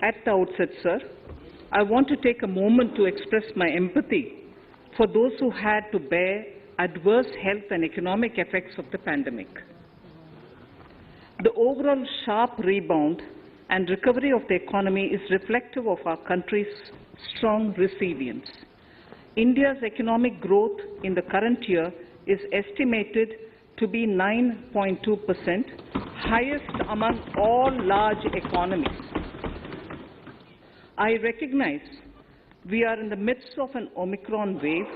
At the outset, sir, I want to take a moment to express my empathy for those who had to bear adverse health and economic effects of the pandemic. The overall sharp rebound and recovery of the economy is reflective of our country's strong resilience. India's economic growth in the current year is estimated to be 9.2%, highest among all large economies. I recognize we are in the midst of an Omicron wave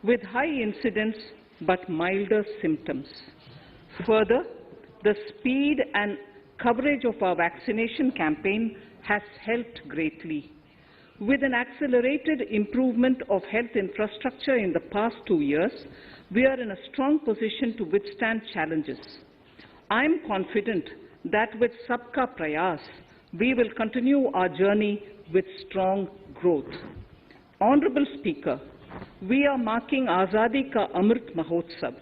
with high incidence but milder symptoms. Further, the speed and coverage of our vaccination campaign has helped greatly. With an accelerated improvement of health infrastructure in the past 2 years, we are in a strong position to withstand challenges. I am confident that with Sabka Prayas, we will continue our journey with strong growth. Honorable Speaker, we are marking Azadi Ka Amrit Mahotsav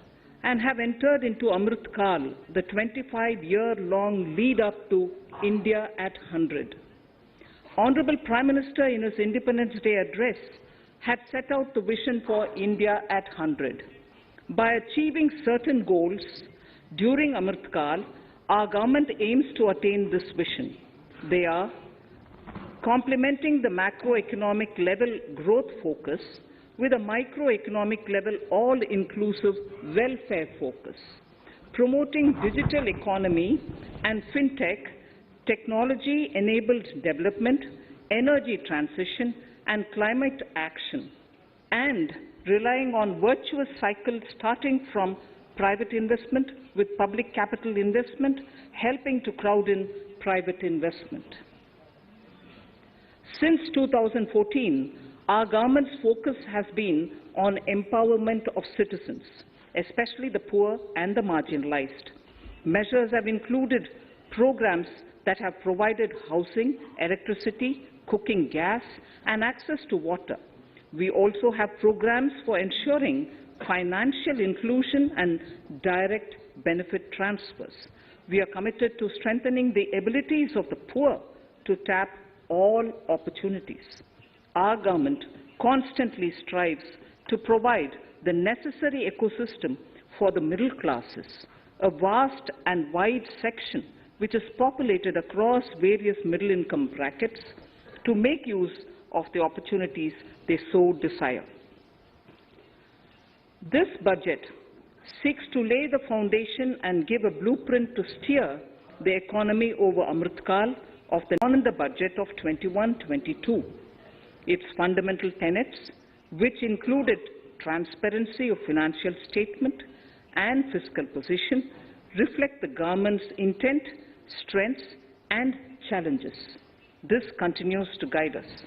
and have entered into Amrit Kal, the 25-year-long lead-up to India at 100. Honorable Prime Minister, in his Independence Day address, had set out the vision for India at 100. By achieving certain goals during Amrit Kal, our government aims to attain this vision. They are complementing the macroeconomic level growth focus with a microeconomic level all-inclusive welfare focus, promoting digital economy and fintech, technology-enabled development, energy transition, and climate action, and relying on virtuous cycles starting from private investment with public capital investment, helping to crowd in private investment. Since 2014, our government's focus has been on empowerment of citizens, especially the poor and the marginalized. Measures have included programs that have provided housing, electricity, cooking gas, and access to water. We also have programs for ensuring financial inclusion and direct benefit transfers. We are committed to strengthening the abilities of the poor to tap all opportunities. Our government constantly strives to provide the necessary ecosystem for the middle classes, a vast and wide section which is populated across various middle-income brackets, to make use of the opportunities they so desire. This budget seeks to lay the foundation and give a blueprint to steer the economy over Amrit Kal of the budget of 21-22. Its fundamental tenets, which included transparency of financial statement and fiscal position, reflect the government's intent, strengths, and challenges. This continues to guide us.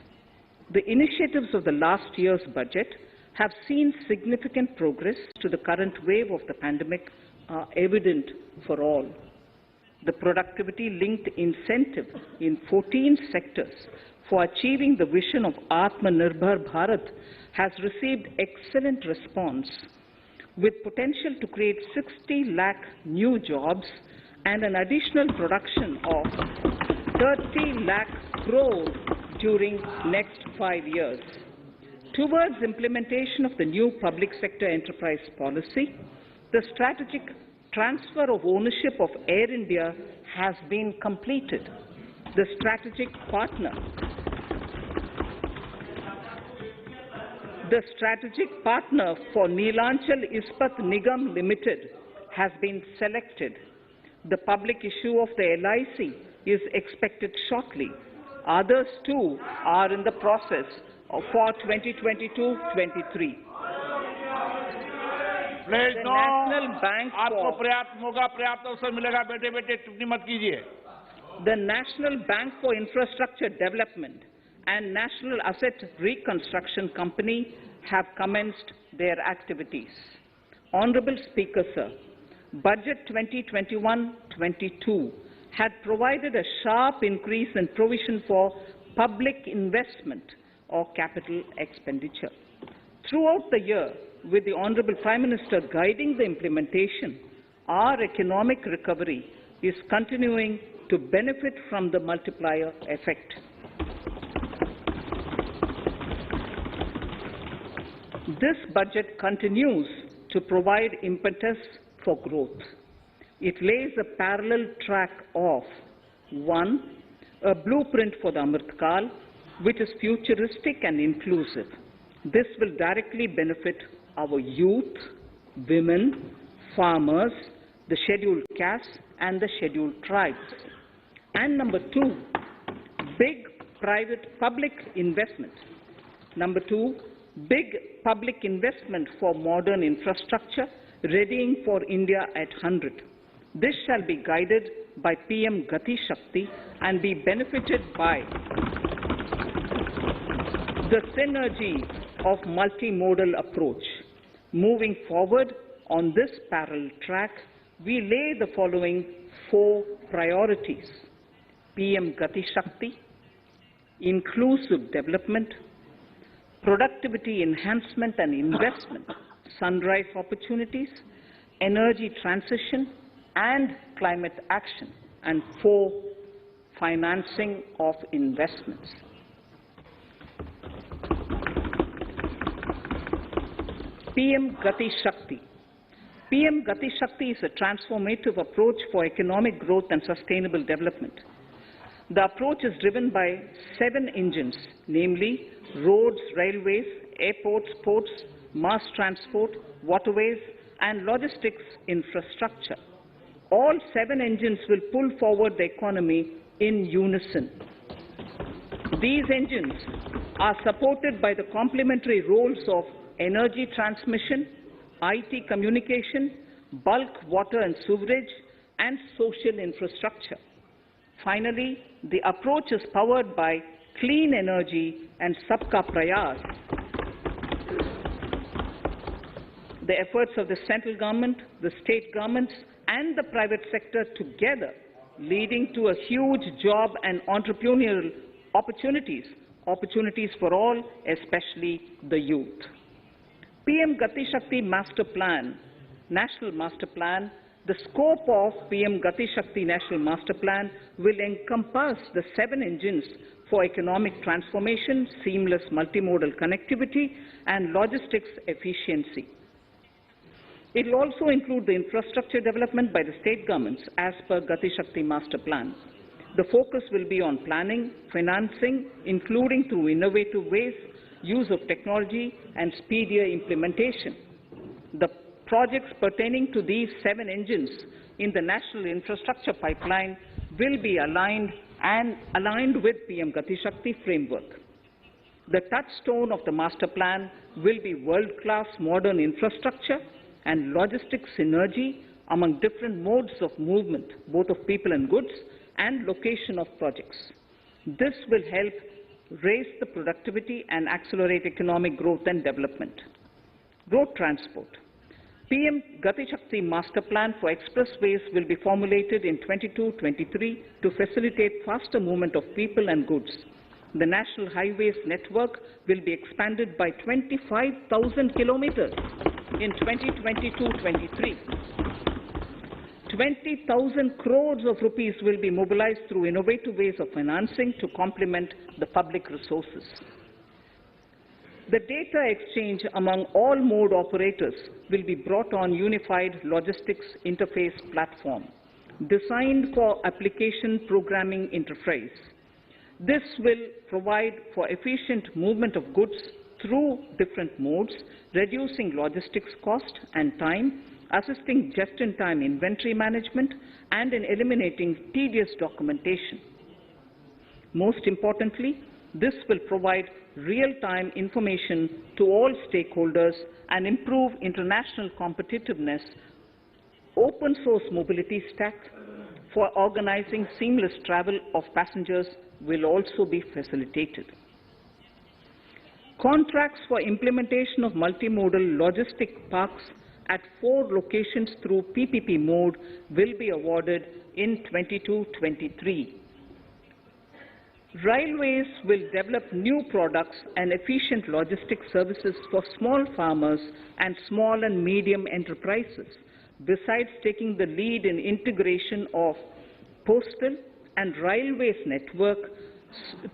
The initiatives of the last year's budget have seen significant progress to the current wave of the pandemic are evident for all. The productivity-linked incentive in 14 sectors for achieving the vision of Atmanirbhar Bharat has received excellent response, with potential to create 60 lakh new jobs and an additional production of 30 lakh crores during next 5 years. Towards implementation of the new public sector enterprise policy, the strategic transfer of ownership of Air India has been completed. The strategic partner for Neelanchal Ispat Nigam Limited has been selected. The public issue of the LIC is expected shortly. Others too are in the process for 2022-23. Please know, आपको पर्याप्त मौका, पर्याप्त अवसर मिलेगा. बेटे बेटे टिप्पणी मत कीजिए. The National Bank for Infrastructure Development and National Asset Reconstruction Company have commenced their activities. Honorable Speaker, sir, Budget 2021-22 had provided a sharp increase in provision for public investment or capital expenditure. Throughout the year, with the Honorable Prime Minister guiding the implementation, our economic recovery is continuing to benefit from the multiplier effect. This budget continues to provide impetus for growth. It lays a parallel track of 1. A blueprint for the Amrit Kal, which is futuristic and inclusive. This will directly benefit our youth, women, farmers, the scheduled castes, and the scheduled tribes. And number 2, big public investment. Number 2, big public investment for modern infrastructure, readying for India at 100. This shall be guided by PM Gati Shakti and be benefited by the synergy of multimodal approach. Moving forward on this parallel track, we lay the following 4 priorities: PM Gati Shakti, inclusive development, productivity enhancement and investment, sunrise opportunities, energy transition, and climate action, and 4, financing of investments. PM Gati Shakti. PM Gati Shakti is a transformative approach for economic growth and sustainable development. The approach is driven by 7 engines, namely roads, railways, airports, ports, mass transport, waterways, and logistics infrastructure. All 7 engines will pull forward the economy in unison. These engines are supported by the complementary roles of energy transmission, IT communication, bulk water and sewerage, and social infrastructure. Finally, the approach is powered by clean energy and Sabka Prayas. The efforts of the central government, the state governments, and the private sector together, leading to a huge job and entrepreneurial opportunities for all, especially the youth. PM Gati Shakti Master Plan, National Master Plan. The scope of PM Gati Shakti National Master Plan will encompass the 7 engines for economic transformation, seamless multimodal connectivity, and logistics efficiency. It will also include the infrastructure development by the state governments as per Gati Shakti Master Plan. The focus will be on planning, financing, including through innovative ways, use of technology, and speedier implementation. The projects pertaining to these 7 engines in the national infrastructure pipeline will be aligned with PM Gati Shakti framework. The touchstone of the master plan will be world-class modern infrastructure and logistics synergy among different modes of movement, both of people and goods, and location of projects. This will help raise the productivity and accelerate economic growth and development. Road transport. PM Gati Shakti Master Plan for expressways will be formulated in 22-23 to facilitate faster movement of people and goods. The national highways network will be expanded by 25,000 kilometers in 2022-23. 20,000 crores of rupees will be mobilized through innovative ways of financing to complement the public resources. The data exchange among all mode operators will be brought on unified logistics interface platform, designed for application programming interface. This will provide for efficient movement of goods through different modes, reducing logistics cost and time, assisting just-in-time inventory management, and in eliminating tedious documentation. Most importantly, this will provide real-time information to all stakeholders and improve international competitiveness. Open source mobility stack for organizing seamless travel of passengers will also be facilitated. Contracts for implementation of multimodal logistic parks at 4 locations through PPP mode will be awarded in 22-23. Railways will develop new products and efficient logistics services for small farmers and small and medium enterprises, besides taking the lead in integration of postal and railways network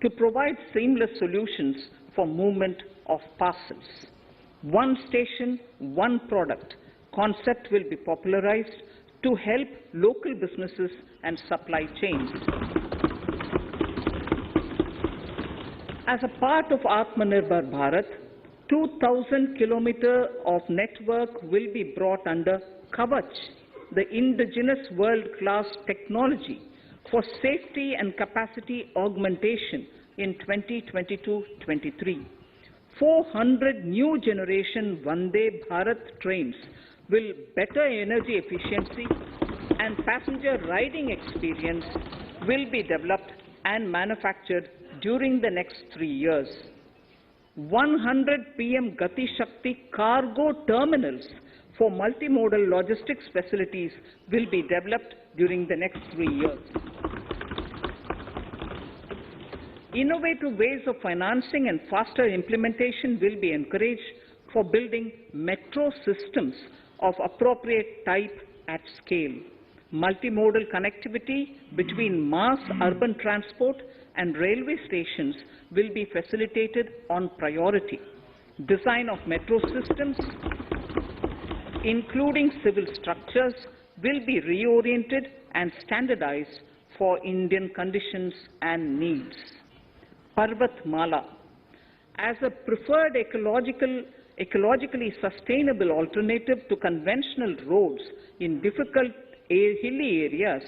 to provide seamless solutions for movement of parcels. One station, one product concept will be popularized to help local businesses and supply chains. As a part of Atmanirbhar Bharat, 2,000 kilometers of network will be brought under Kavach, the indigenous world-class technology for safety and capacity augmentation in 2022-23. 400 new generation Vande Bharat trains will better energy efficiency and passenger riding experience will be developed and manufactured during the next 3 years. 100 PM Gati Shakti cargo terminals for multimodal logistics facilities will be developed during the next 3 years. Innovative ways of financing and faster implementation will be encouraged for building metro systems of appropriate type at scale. Multimodal connectivity between mass urban transport and railway stations will be facilitated on priority. Design of metro systems, including civil structures, will be reoriented and standardized for Indian conditions and needs. Parvatmala, as a preferred ecologically sustainable alternative to conventional roads in difficult hilly areas,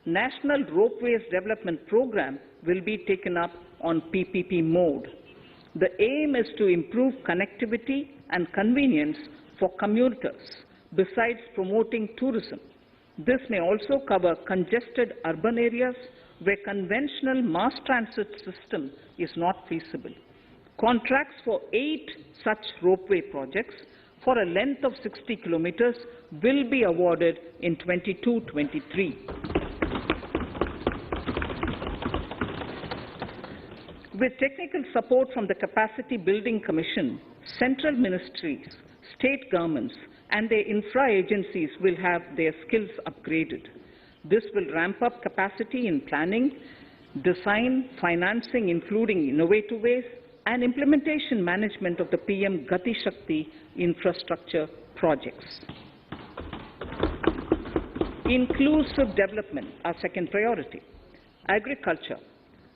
National Ropeways Development Program will be taken up on PPP mode. The aim is to improve connectivity and convenience for commuters, besides promoting tourism. This may also cover congested urban areas where conventional mass transit system is not feasible. Contracts for 8 such ropeway projects for a length of 60 kilometers will be awarded in 22-23. With technical support from the Capacity Building Commission, central ministries, state governments, and their infra agencies will have their skills upgraded. This will ramp up capacity in planning, design, financing, including innovative ways, and implementation management of the PM Gati Shakti infrastructure projects. Inclusive development, our second priority. Agriculture.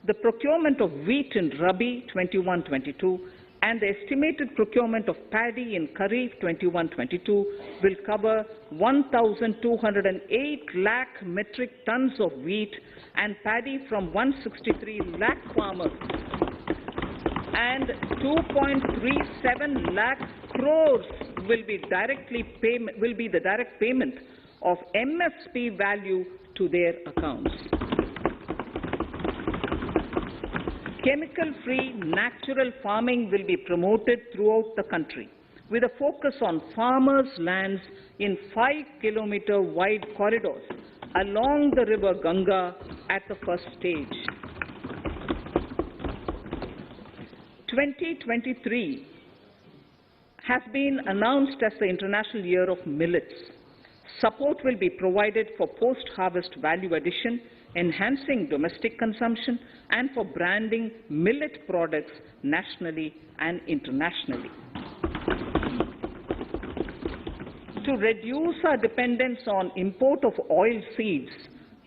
The procurement of wheat in Rabi 21-22 and the estimated procurement of paddy in Kharif 21-22 will cover 1,208 lakh metric tons of wheat and paddy from 163 lakh farmers, and 2.37 lakh crores will be the direct payment of MSP value to their accounts. Chemical-free natural farming will be promoted throughout the country, with a focus on farmers' lands in 5-kilometer wide corridors along the river Ganga at the first stage. 2023 has been announced as the International Year of Millets. Support will be provided for post-harvest value addition, enhancing domestic consumption, and for branding millet products nationally and internationally. To reduce our dependence on import of oil seeds,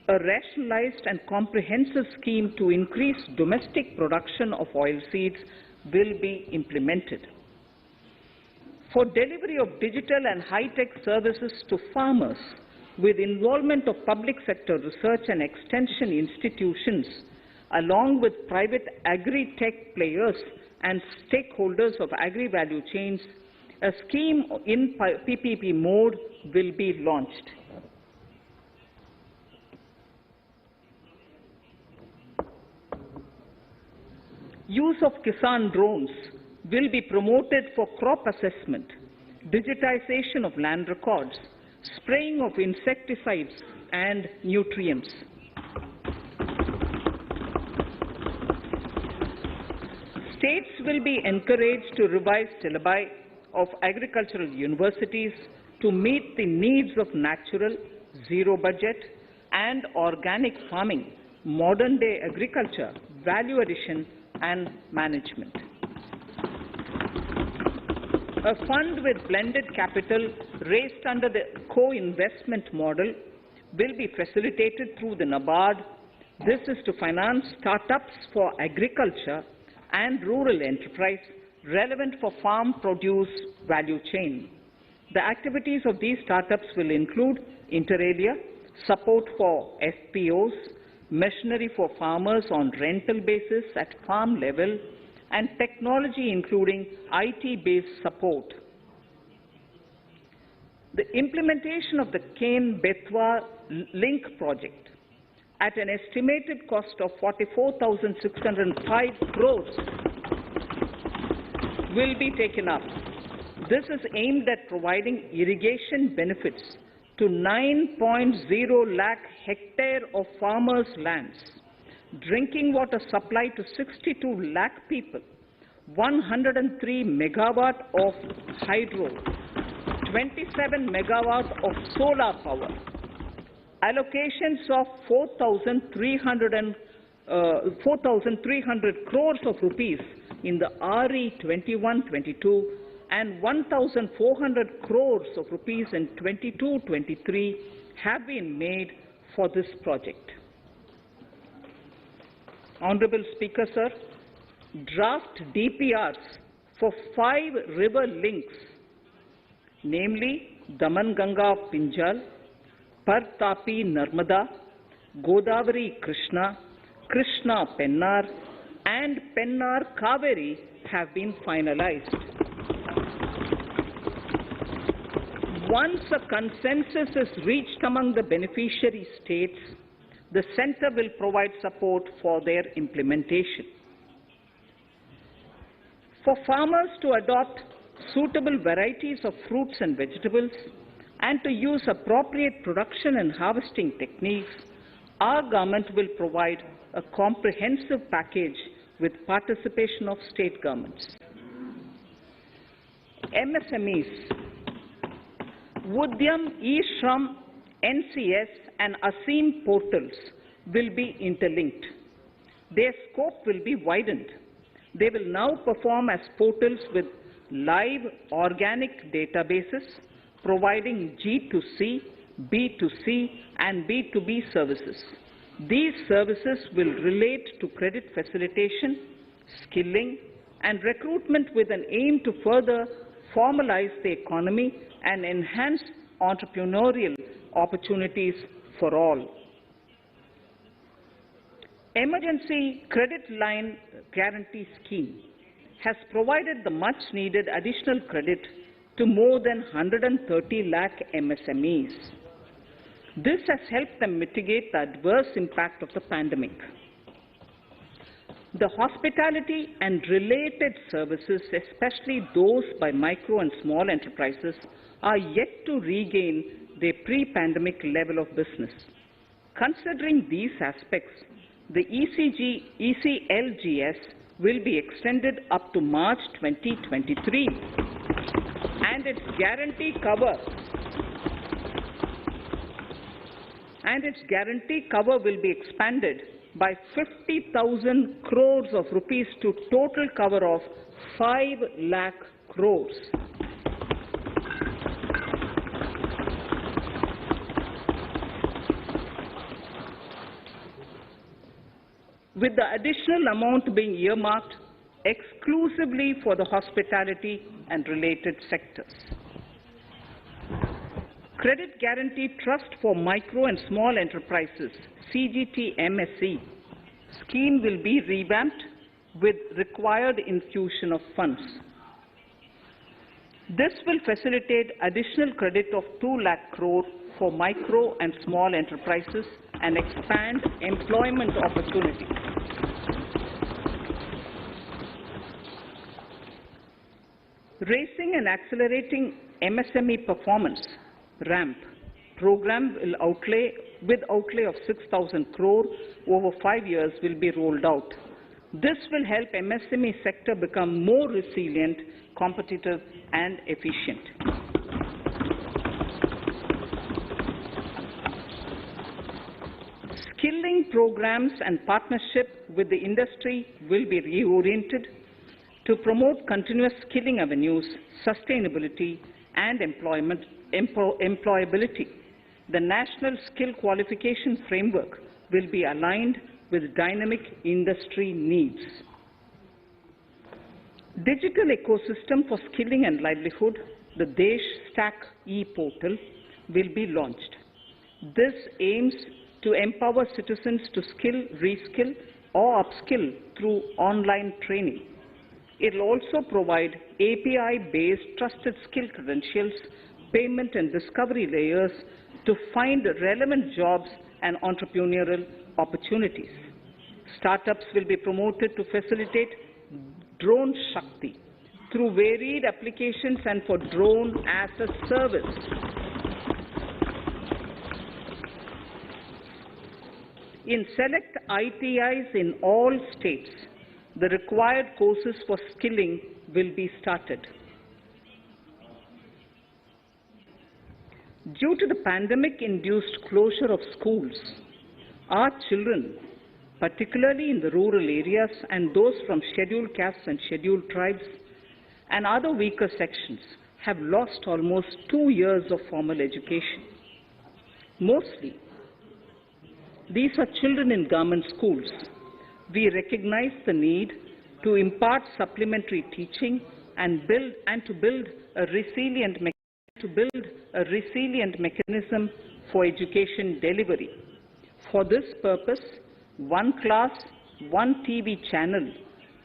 a rationalized and comprehensive scheme to increase domestic production of oil seeds will be implemented. For delivery of digital and high-tech services to farmers, with involvement of public sector research and extension institutions, along with private agri-tech players and stakeholders of agri-value chains, a scheme in PPP mode will be launched. Use of Kisan drones will be promoted for crop assessment, digitization of land records, spraying of insecticides and nutrients. States will be encouraged to revise syllabi of agricultural universities to meet the needs of natural, zero budget, and organic farming, modern day agriculture, value addition, and management. A fund with blended capital raised under the co-investment model will be facilitated through the NABARD. This is to finance startups for agriculture and rural enterprise relevant for farm produce value chain. The activities of these startups will include inter alia, support for FPOs, machinery for farmers on rental basis at farm level, and technology including IT-based support. The implementation of the Ken-Betwa link project at an estimated cost of 44,605 crores will be taken up. This is aimed at providing irrigation benefits to 9.0 lakh hectare of farmers' lands, drinking water supply to 62 lakh people, 103 megawatt of hydro, 27 megawatt of solar power, allocations of 4,300 crores of rupees in the RE 21-22 and 1,400 crores of rupees in 22-23 have been made for this project. Honorable Speaker, sir, draft DPRs for 5 river links, namely Daman-Ganga Pinjal, Par-Tapi Narmada, Godavari Krishna, Krishna Pennar, and Pennar Kaveri have been finalized. Once a consensus is reached among the beneficiary states, the Centre will provide support for their implementation. For farmers to adopt suitable varieties of fruits and vegetables and to use appropriate production and harvesting techniques, our government will provide a comprehensive package with participation of state governments. MSMEs, Udyam, eShram, NCS and ASEEM portals will be interlinked. Their scope will be widened. They will now perform as portals with live organic databases providing G2C, B2C and B2B services. These services will relate to credit facilitation, skilling and recruitment with an aim to further formalize the economy and enhance entrepreneurial opportunities for all. Emergency Credit Line Guarantee Scheme has provided the much-needed additional credit to more than 130 lakh MSMEs. This has helped them mitigate the adverse impact of the pandemic. The hospitality and related services, especially those by micro and small enterprises, are yet to regain their pre-pandemic level of business. Considering these aspects, the ECLGS will be extended up to March 2023, and its guarantee cover will be expanded by 50,000 crores of rupees to total cover of 5 lakh crores. With the additional amount being earmarked exclusively for the hospitality and related sectors. Credit Guarantee Trust for Micro and Small Enterprises, CGT-MSE, scheme will be revamped with required infusion of funds. This will facilitate additional credit of 2 lakh crore for micro and small enterprises and expand employment opportunities. Raising and accelerating MSME performance, RAMP, program will outlay of 6,000 crore over 5 years will be rolled out. This will help MSME sector become more resilient, competitive and efficient. Skilling programs and partnership with the industry will be reoriented. To promote continuous skilling avenues, sustainability, and employability, the National Skill Qualification Framework will be aligned with dynamic industry needs. Digital ecosystem for skilling and livelihood, the Desh Stack e-portal, will be launched. This aims to empower citizens to skill, reskill, or upskill through online training. It will also provide API-based trusted skill credentials, payment and discovery layers to find relevant jobs and entrepreneurial opportunities. Startups will be promoted to facilitate Drone Shakti through varied applications and for drone as a service. In select ITIs in all states, the required courses for skilling will be started. Due to the pandemic-induced closure of schools, our children, particularly in the rural areas and those from scheduled castes and scheduled tribes and other weaker sections, have lost almost 2 years of formal education. Mostly, these are children in government schools. We recognize the need to impart supplementary teaching and to build a resilient mechanism for education delivery. For this purpose, One Class, One TV channel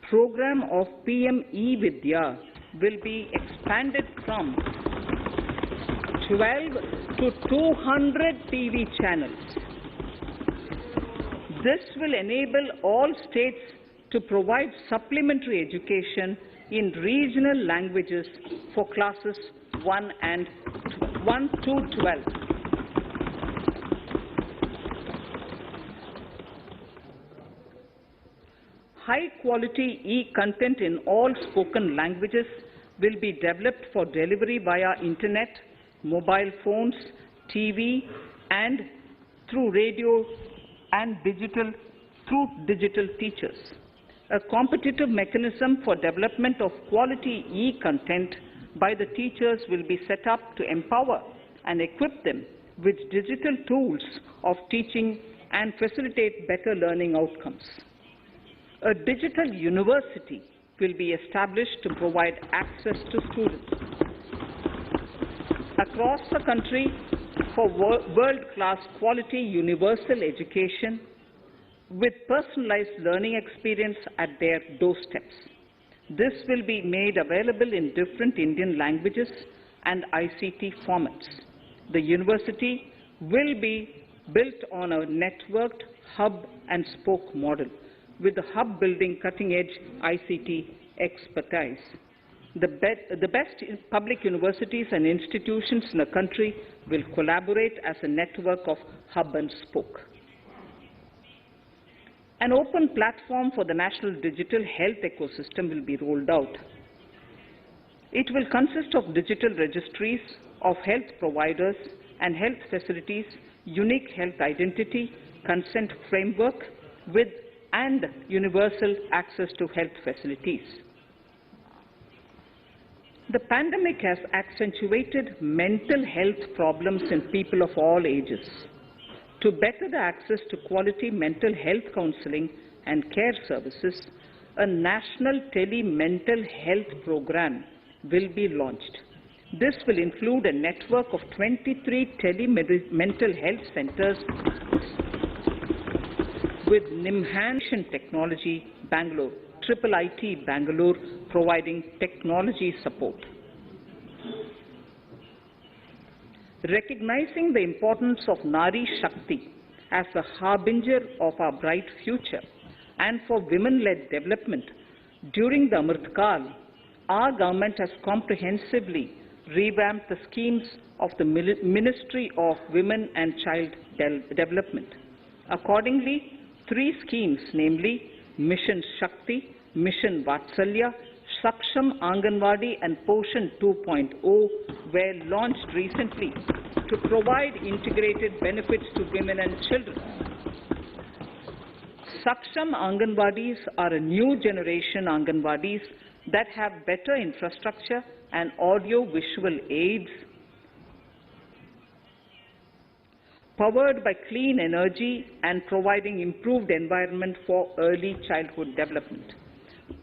program of PM eVidya will be expanded from 12 to 200 TV channels. This will enable all states to provide supplementary education in regional languages for classes 1 to 12. High-quality e-content in all spoken languages will be developed for delivery via internet, mobile phones, TV, and through radio and through digital teachers. A competitive mechanism for development of quality e-content by the teachers will be set up to empower and equip them with digital tools of teaching and facilitate better learning outcomes. A digital university will be established to provide access to students across the country for world-class quality universal education with personalized learning experience at their doorsteps. This will be made available in different Indian languages and ICT formats. The university will be built on a networked hub and spoke model, with the hub building cutting-edge ICT expertise. The best public universities and institutions in the country will collaborate as a network of hub and spoke. An open platform for the national digital health ecosystem will be rolled out. It will consist of digital registries of health providers and health facilities, unique health identity, consent framework, and universal access to health facilities. The pandemic has accentuated mental health problems in people of all ages. To better the access to quality mental health counseling and care services, a national tele-mental health program will be launched. This will include a network of 23 tele-mental health centers with Nimhansion Technology, Bangalore, IIIT Bangalore, providing technology support. Recognizing the importance of Nari Shakti as the harbinger of our bright future and for women-led development, during the Amritkal, our government has comprehensively revamped the schemes of the Ministry of Women and Child Development. Accordingly, 3 schemes, namely Mission Shakti, Mission Vatsalya, Saksham Anganwadi and Poshan 2.0 were launched recently to provide integrated benefits to women and children. Saksham Anganwadis are a new generation Anganwadis that have better infrastructure and audio-visual aids, powered by clean energy and providing improved environment for early childhood development.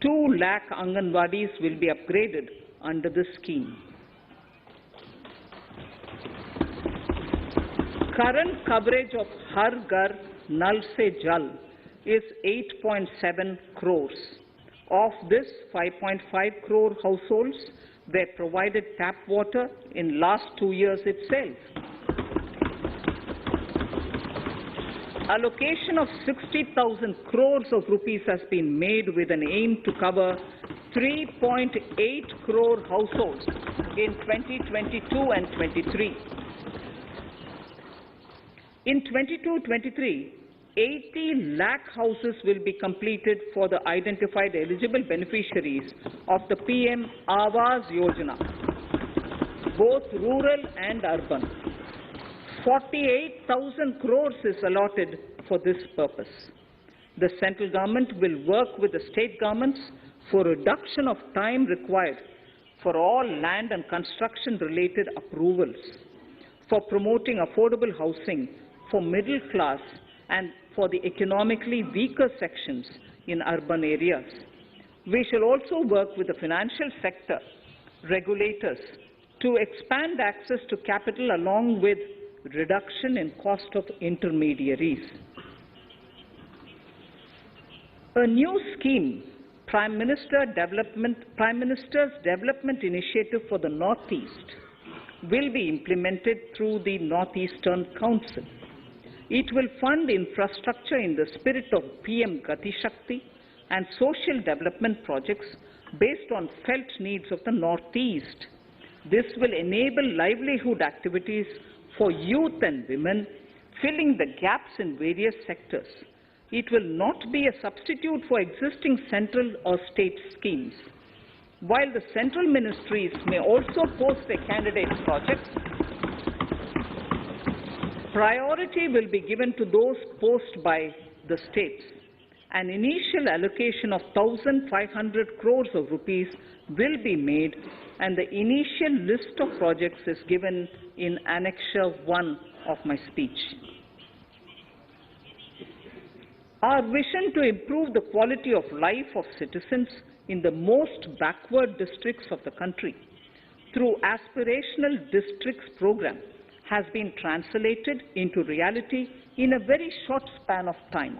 2 lakh Anganwadis will be upgraded under this scheme. Current coverage of Har Ghar Nal Se Jal is 8.7 crores. Of this, 5.5 crore households were provided tap water in last 2 years itself. Allocation of 60,000 crores of rupees has been made with an aim to cover 3.8 crore households in 2022 and 23. In 22-23, 80 lakh houses will be completed for the identified eligible beneficiaries of the PM Awas Yojana, both rural and urban. 48,000 crores is allotted for this purpose. The central government will work with the state governments for reduction of time required for all land and construction-related approvals, for promoting affordable housing for middle class and for the economically weaker sections in urban areas. We shall also work with the financial sector, regulators, to expand access to capital along with reduction in cost of intermediaries. A new scheme, Prime Minister's Development Initiative for the Northeast, will be implemented through the Northeastern Council. It will fund infrastructure in the spirit of PM Gati Shakti and social development projects based on felt needs of the Northeast. This will enable livelihood activities for youth and women, filling the gaps in various sectors. It will not be a substitute for existing central or state schemes. While the central ministries may also post their candidate projects, priority will be given to those posted by the states. An initial allocation of 1,500 crores of rupees will be made, and the initial list of projects is given in Annexure 1 of my speech. Our vision to improve the quality of life of citizens in the most backward districts of the country through aspirational districts program has been translated into reality in a very short span of time.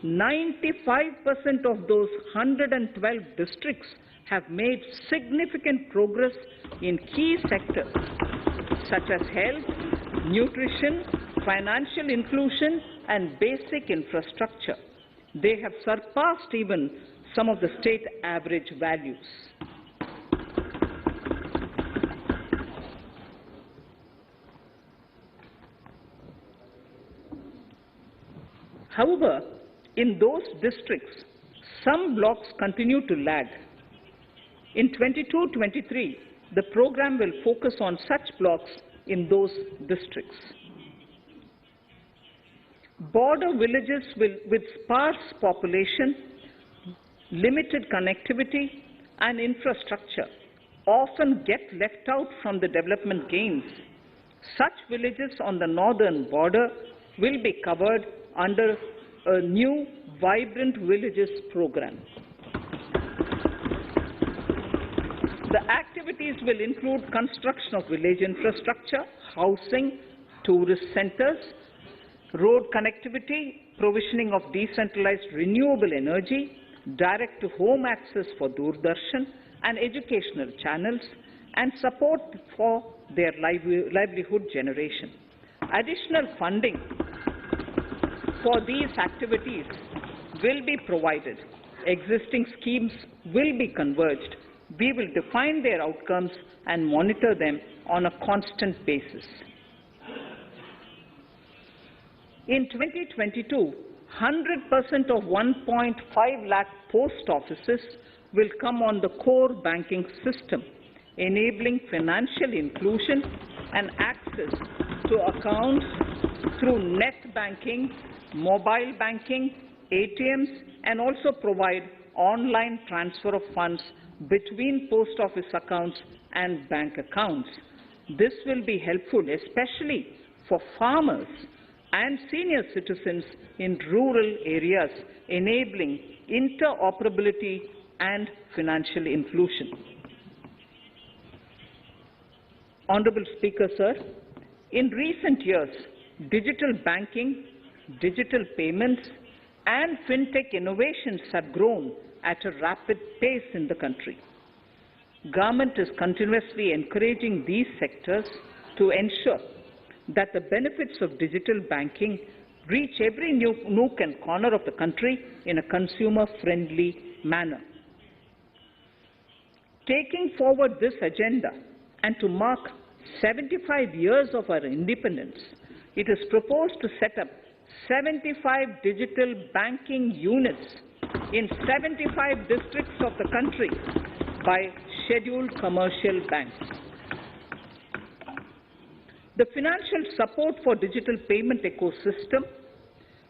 95% of those 112 districts have made significant progress in key sectors such as health, nutrition, financial inclusion, and basic infrastructure. They have surpassed even some of the state average values. However, in those districts, some blocks continue to lag. In 22-23, the program will focus on such blocks in those districts. Border villages with sparse population, limited connectivity, and infrastructure often get left out from the development gains. Such villages on the northern border will be covered under a new Vibrant Villages program. The activities will include construction of village infrastructure, housing, tourist centers, road connectivity, provisioning of decentralized renewable energy, direct-to-home access for Doordarshan and educational channels, and support for their livelihood generation. Additional funding for these activities will be provided. Existing schemes will be converged. We will define their outcomes and monitor them on a constant basis. In 2022, 100% of 1.5 lakh post offices will come on the core banking system, enabling financial inclusion and access to accounts through net banking, mobile banking, ATMs, and also provide online transfer of funds between post office accounts and bank accounts. This will be helpful, especially for farmers and senior citizens in rural areas, enabling interoperability and financial inclusion. Honorable Speaker, sir, in recent years, digital banking, digital payments, and fintech innovations have grown at a rapid pace in the country. Government is continuously encouraging these sectors to ensure that the benefits of digital banking reach every nook and corner of the country in a consumer-friendly manner. Taking forward this agenda and to mark 75 years of our independence, it is proposed to set up 75 digital banking units in 75 districts of the country by scheduled commercial banks. The financial support for digital payment ecosystem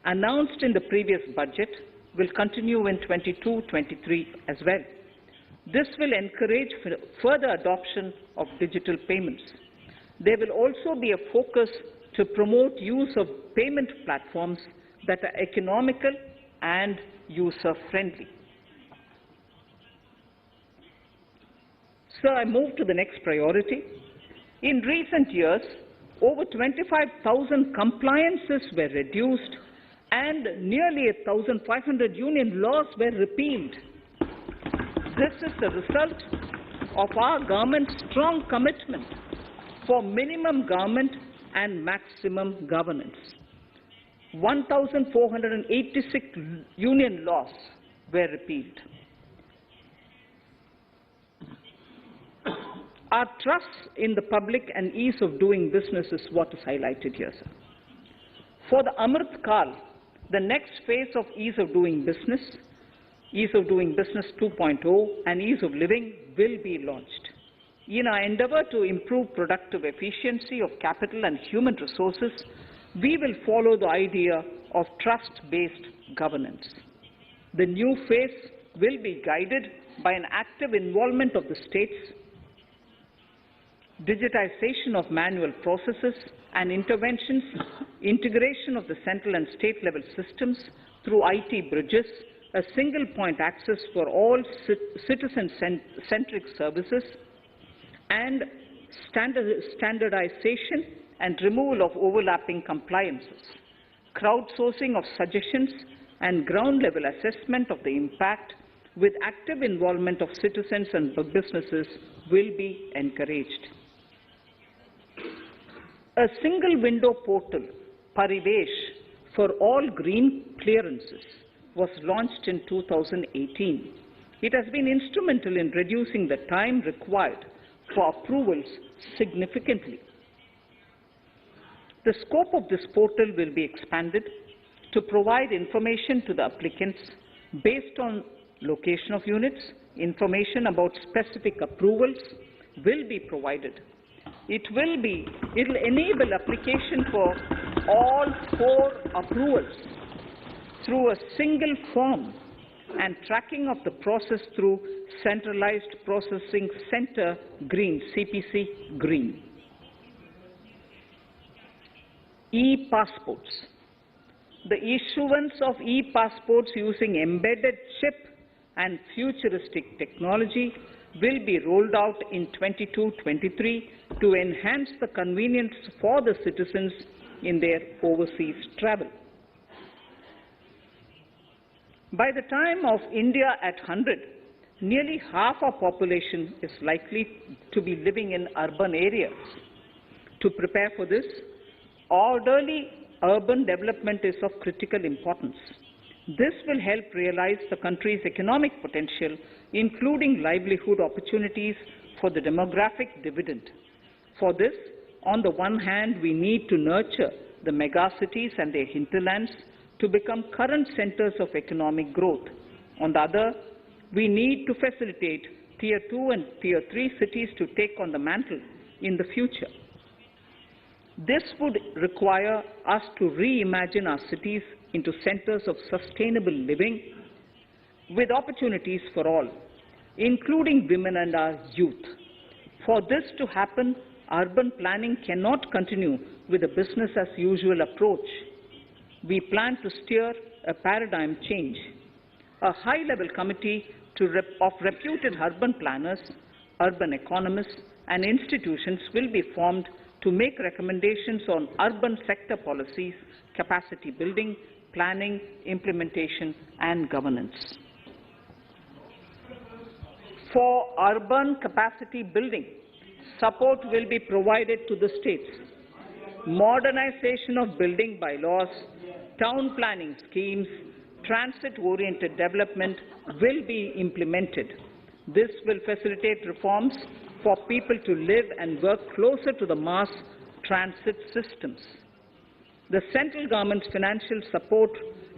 announced in the previous budget will continue in 22-23 as well. This will encourage further adoption of digital payments. There will also be a focus to promote use of payment platforms that are economical and user-friendly. Sir, I move to the next priority. In recent years, over 25,000 compliances were reduced and nearly 1,500 union laws were repealed. This is the result of our government's strong commitment for minimum government and maximum governance. 1,486 union laws were repealed. Our trust in the public and ease of doing business is what is highlighted here, sir. For the Amrit Kal, the next phase of ease of doing business 2.0 and ease of living will be launched. In our endeavor to improve productive efficiency of capital and human resources, we will follow the idea of trust-based governance. The new phase will be guided by an active involvement of the states, digitization of manual processes and interventions, integration of the central and state level systems through IT bridges, a single point access for all citizen-centric services, and standardization and removal of overlapping compliances. Crowdsourcing of suggestions and ground-level assessment of the impact with active involvement of citizens and businesses will be encouraged. A single window portal, Parivesh, for all green clearances was launched in 2018. It has been instrumental in reducing the time required for approvals significantly. The scope of this portal will be expanded to provide information to the applicants based on location of units. Information about specific approvals will be provided. It will enable application for all 4 approvals through a single form and tracking of the process through Centralized Processing Center Green, CPC Green. E-passports. The issuance of e-passports using embedded chip and futuristic technology will be rolled out in 22-23 to enhance the convenience for the citizens in their overseas travel. By the time of India at 100, nearly half our population is likely to be living in urban areas. To prepare for this, orderly urban development is of critical importance. This will help realize the country's economic potential, including livelihood opportunities for the demographic dividend. For this, on the one hand, we need to nurture the megacities and their hinterlands to become current centers of economic growth. On the other, we need to facilitate Tier 2 and Tier 3 cities to take on the mantle in the future. This would require us to reimagine our cities into centers of sustainable living with opportunities for all. including women and our youth. For this to happen, urban planning cannot continue with a business-as-usual approach. We plan to steer a paradigm change. A high-level committee of reputed urban planners, urban economists, and institutions will be formed to make recommendations on urban sector policies, capacity building, planning, implementation, and governance. For urban capacity building, support will be provided to the states. Modernization of building bylaws, town planning schemes, transit-oriented development will be implemented. This will facilitate reforms for people to live and work closer to the mass transit systems. The central government's financial support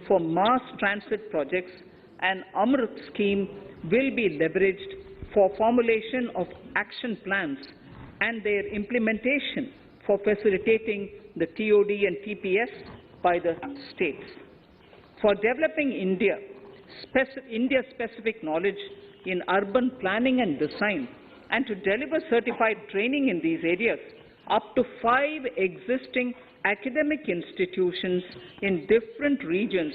for mass transit projects and Amrit scheme will be leveraged for formulation of action plans and their implementation for facilitating the TOD and TPS by the states. For developing India-specific knowledge in urban planning and design, and to deliver certified training in these areas, up to 5 existing academic institutions in different regions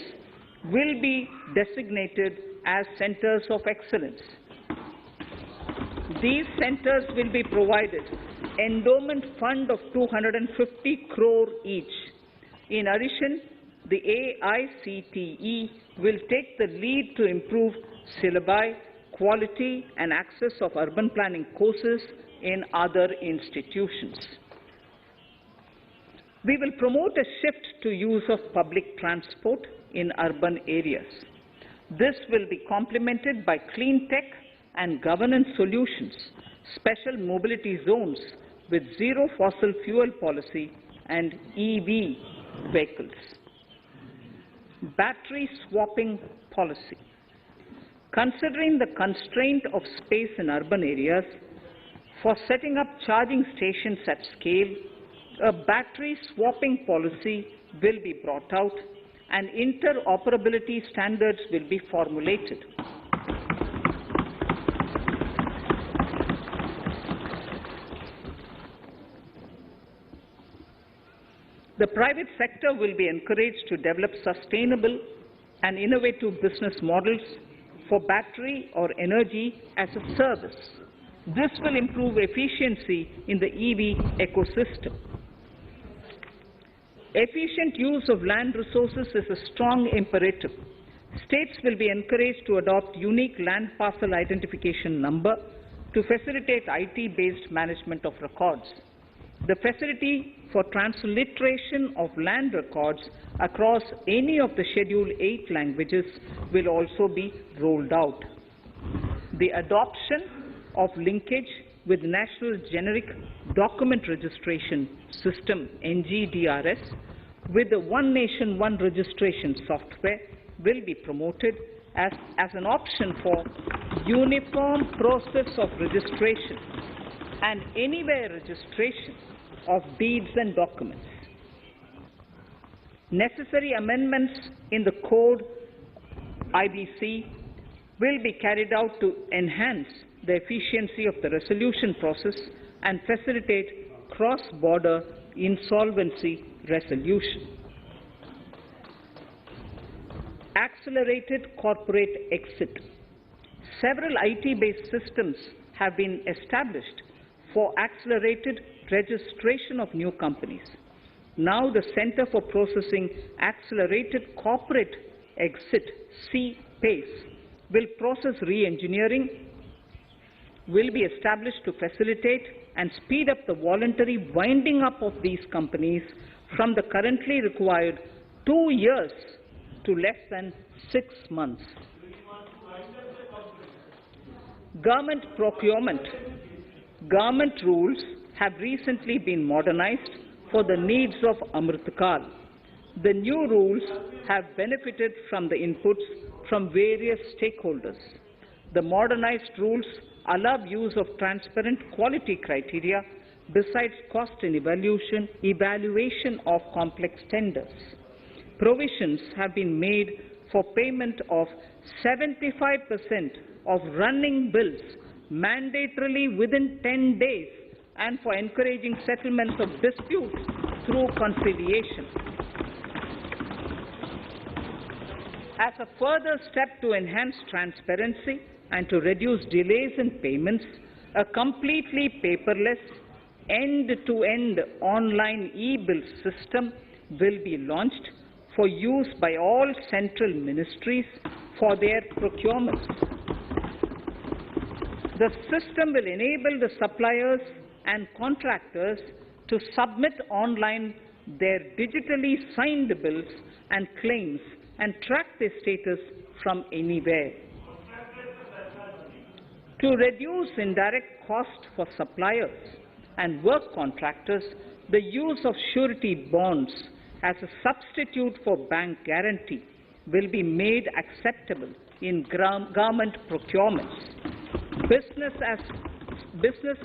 will be designated as centers of excellence. These centers will be provided endowment fund of 250 crore each. In addition, the AICTE will take the lead to improve syllabi, quality and access of urban planning courses in other institutions. We will promote a shift to use of public transport in urban areas. This will be complemented by clean tech and governance solutions, special mobility zones with zero fossil fuel policy and EV vehicles. Battery swapping policy. Considering the constraint of space in urban areas, for setting up charging stations at scale, a battery swapping policy will be brought out and interoperability standards will be formulated. The private sector will be encouraged to develop sustainable and innovative business models for battery or energy as a service. This will improve efficiency in the EV ecosystem. Efficient use of land resources is a strong imperative. States will be encouraged to adopt unique land parcel identification number to facilitate IT-based management of records. The facility for transliteration of land records across any of the Schedule 8 languages will also be rolled out. The adoption of linkage with National Generic Document Registration System, NGDRS, with the One Nation, One Registration software will be promoted as an option for uniform process of registration and anywhere registration of deeds and documents. Necessary amendments in the code IBC will be carried out to enhance the efficiency of the resolution process and facilitate cross-border insolvency resolution. Accelerated corporate exit. Several IT-based systems have been established for accelerated registration of new companies. Now the Center for Processing Accelerated Corporate Exit, CPACE, will process re-engineering, will be established to facilitate and speed up the voluntary winding up of these companies from the currently required 2 years to less than 6 months. Government procurement. Government rules have recently been modernized for the needs of Amritkal. The new rules have benefited from the inputs from various stakeholders. The modernized rules allow use of transparent quality criteria besides cost and evaluation of complex tenders. Provisions have been made for payment of 75% of running bills mandatorily within 10 days, and for encouraging settlements of disputes through conciliation. As a further step to enhance transparency and to reduce delays in payments, a completely paperless, end-to-end online e-bill system will be launched for use by all central ministries for their procurements. The system will enable the suppliers and contractors to submit online their digitally signed bills and claims and track their status from anywhere. To reduce indirect cost for suppliers and work contractors, the use of surety bonds as a substitute for bank guarantee will be made acceptable in government procurements. Business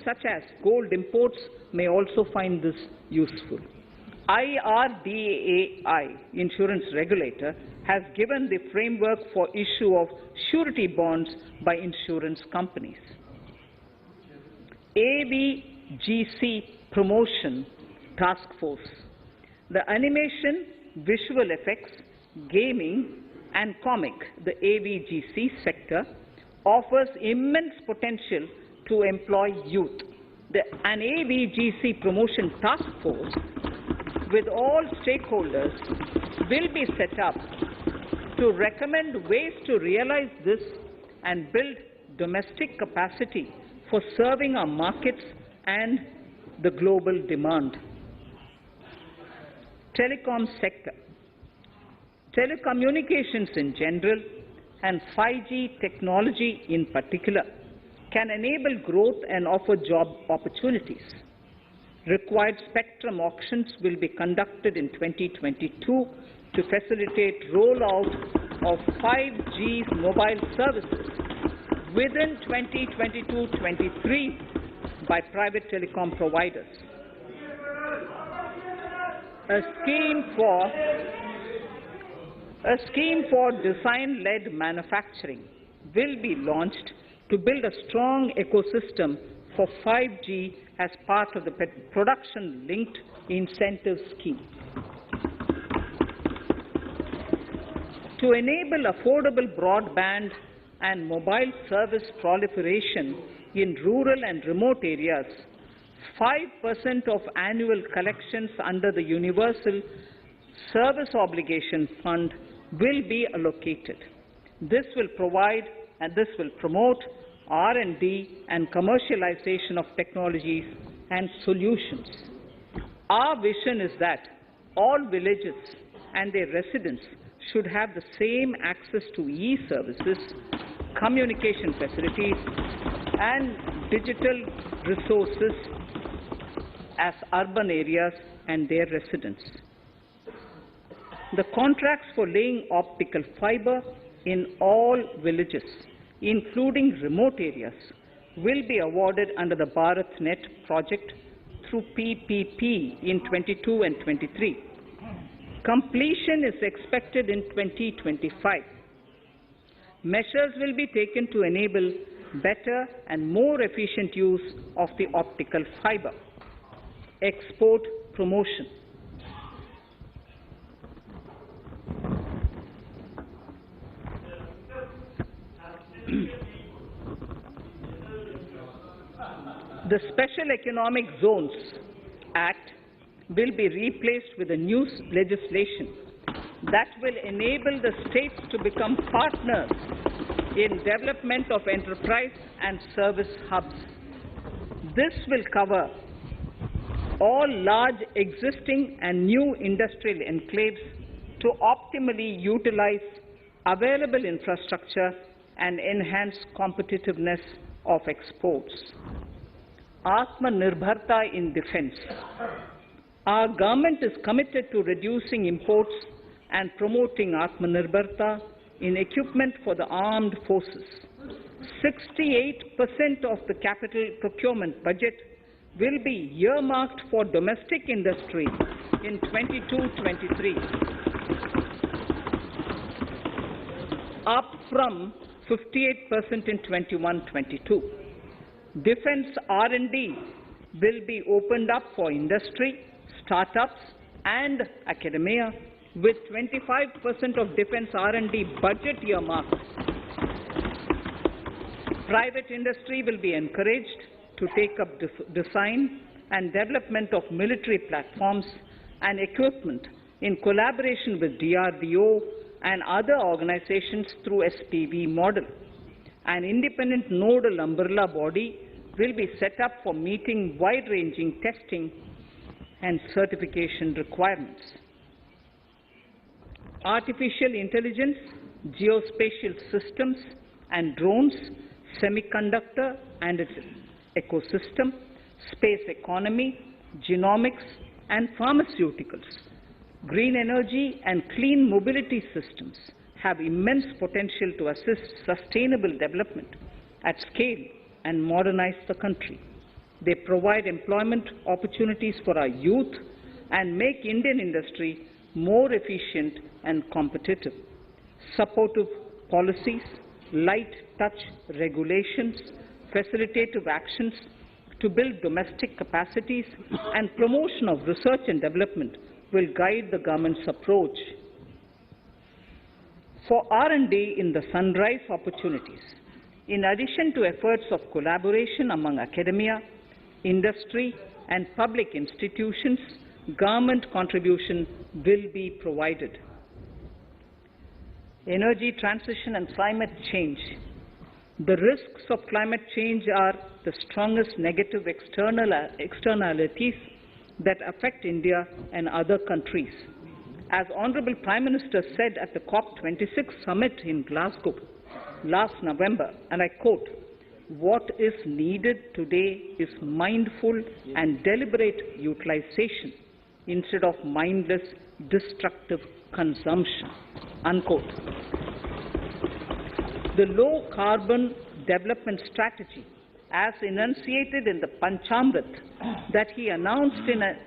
such as gold imports may also find this useful. IRDAI, insurance regulator, has given the framework for issue of surety bonds by insurance companies. AVGC Promotion Task Force. The animation, visual effects, gaming and comic, the AVGC sector, offers immense potential to employ youth. An AVGC Promotion Task Force with all stakeholders will be set up to recommend ways to realize this and build domestic capacity for serving our markets and the global demand. Telecom sector. Telecommunications in general and 5G technology in particular can enable growth and offer job opportunities. Required spectrum auctions will be conducted in 2022 to facilitate rollout of 5G mobile services within 2022-23 by private telecom providers. A scheme for design-led manufacturing will be launched to build a strong ecosystem for 5G as part of the production-linked incentive scheme. To enable affordable broadband and mobile service proliferation in rural and remote areas, 5% of annual collections under the Universal Service Obligation Fund will be allocated. This will promote R&D and commercialization of technologies and solutions. Our vision is that all villages and their residents should have the same access to e-services, communication facilities, and digital resources as urban areas and their residents. The contracts for laying optical fiber in all villages, including remote areas, will be awarded under the BharatNet project through PPP in 22 and 23. Completion is expected in 2025. Measures will be taken to enable better and more efficient use of the optical fiber. Export promotion. The Special Economic Zones Act will be replaced with a new legislation that will enable the states to become partners in development of enterprise and service hubs. This will cover all large existing and new industrial enclaves to optimally utilize available infrastructure and enhance competitiveness of exports. Atmanirbharta in defense. Our government is committed to reducing imports and promoting Atmanirbharta in equipment for the armed forces. 68% of the capital procurement budget will be earmarked for domestic industry in 22-23. up from 58% in 21-22. Defence R&D will be opened up for industry, startups and academia, with 25% of defence R&D budget earmarked. Private industry will be encouraged to take up design and development of military platforms and equipment in collaboration with DRDO and other organizations through SPV model. An independent nodal umbrella body will be set up for meeting wide-ranging testing and certification requirements. Artificial intelligence, geospatial systems and drones, semiconductor and its ecosystem, space economy, genomics and pharmaceuticals, green energy and clean mobility systems have immense potential to assist sustainable development at scale and modernize the country. They provide employment opportunities for our youth and make Indian industry more efficient and competitive. Supportive policies, light touch regulations, facilitative actions to build domestic capacities and promotion of research and development will guide the government's approach. For R&D in the sunrise opportunities, in addition to efforts of collaboration among academia, industry and public institutions, government contribution will be provided. Energy transition and climate change. The risks of climate change are the strongest negative externalities that affect India and other countries. As Honorable Prime Minister said at the COP26 summit in Glasgow last November, and I quote, "What is needed today is mindful and deliberate utilization instead of mindless, destructive consumption," unquote. The low-carbon development strategy, as enunciated in the Panchamrit that he announced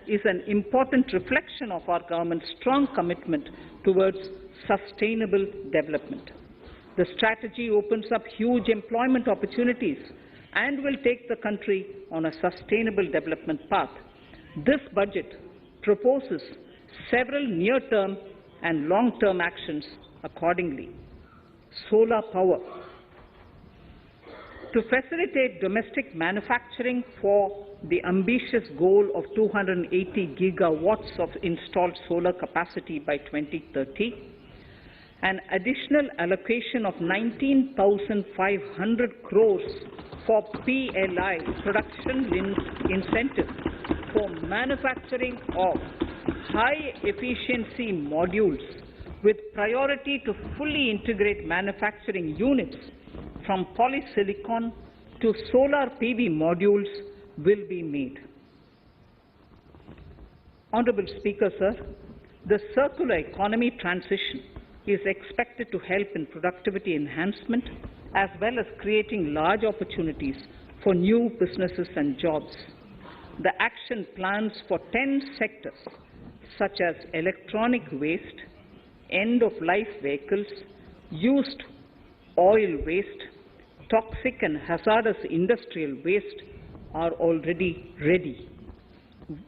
is an important reflection of our government's strong commitment towards sustainable development. The strategy opens up huge employment opportunities and will take the country on a sustainable development path. This budget proposes several near-term and long-term actions accordingly. Solar power. To facilitate domestic manufacturing for the ambitious goal of 280 gigawatts of installed solar capacity by 2030, an additional allocation of 19,500 crores for PLI, production-linked incentive, for manufacturing of high-efficiency modules with priority to fully integrate manufacturing units from polysilicon to solar PV modules will be made. Honorable Speaker, sir, the circular economy transition is expected to help in productivity enhancement as well as creating large opportunities for new businesses and jobs. The action plans for 10 sectors such as electronic waste, end-of-life vehicles, used oil waste, toxic and hazardous industrial waste are already ready.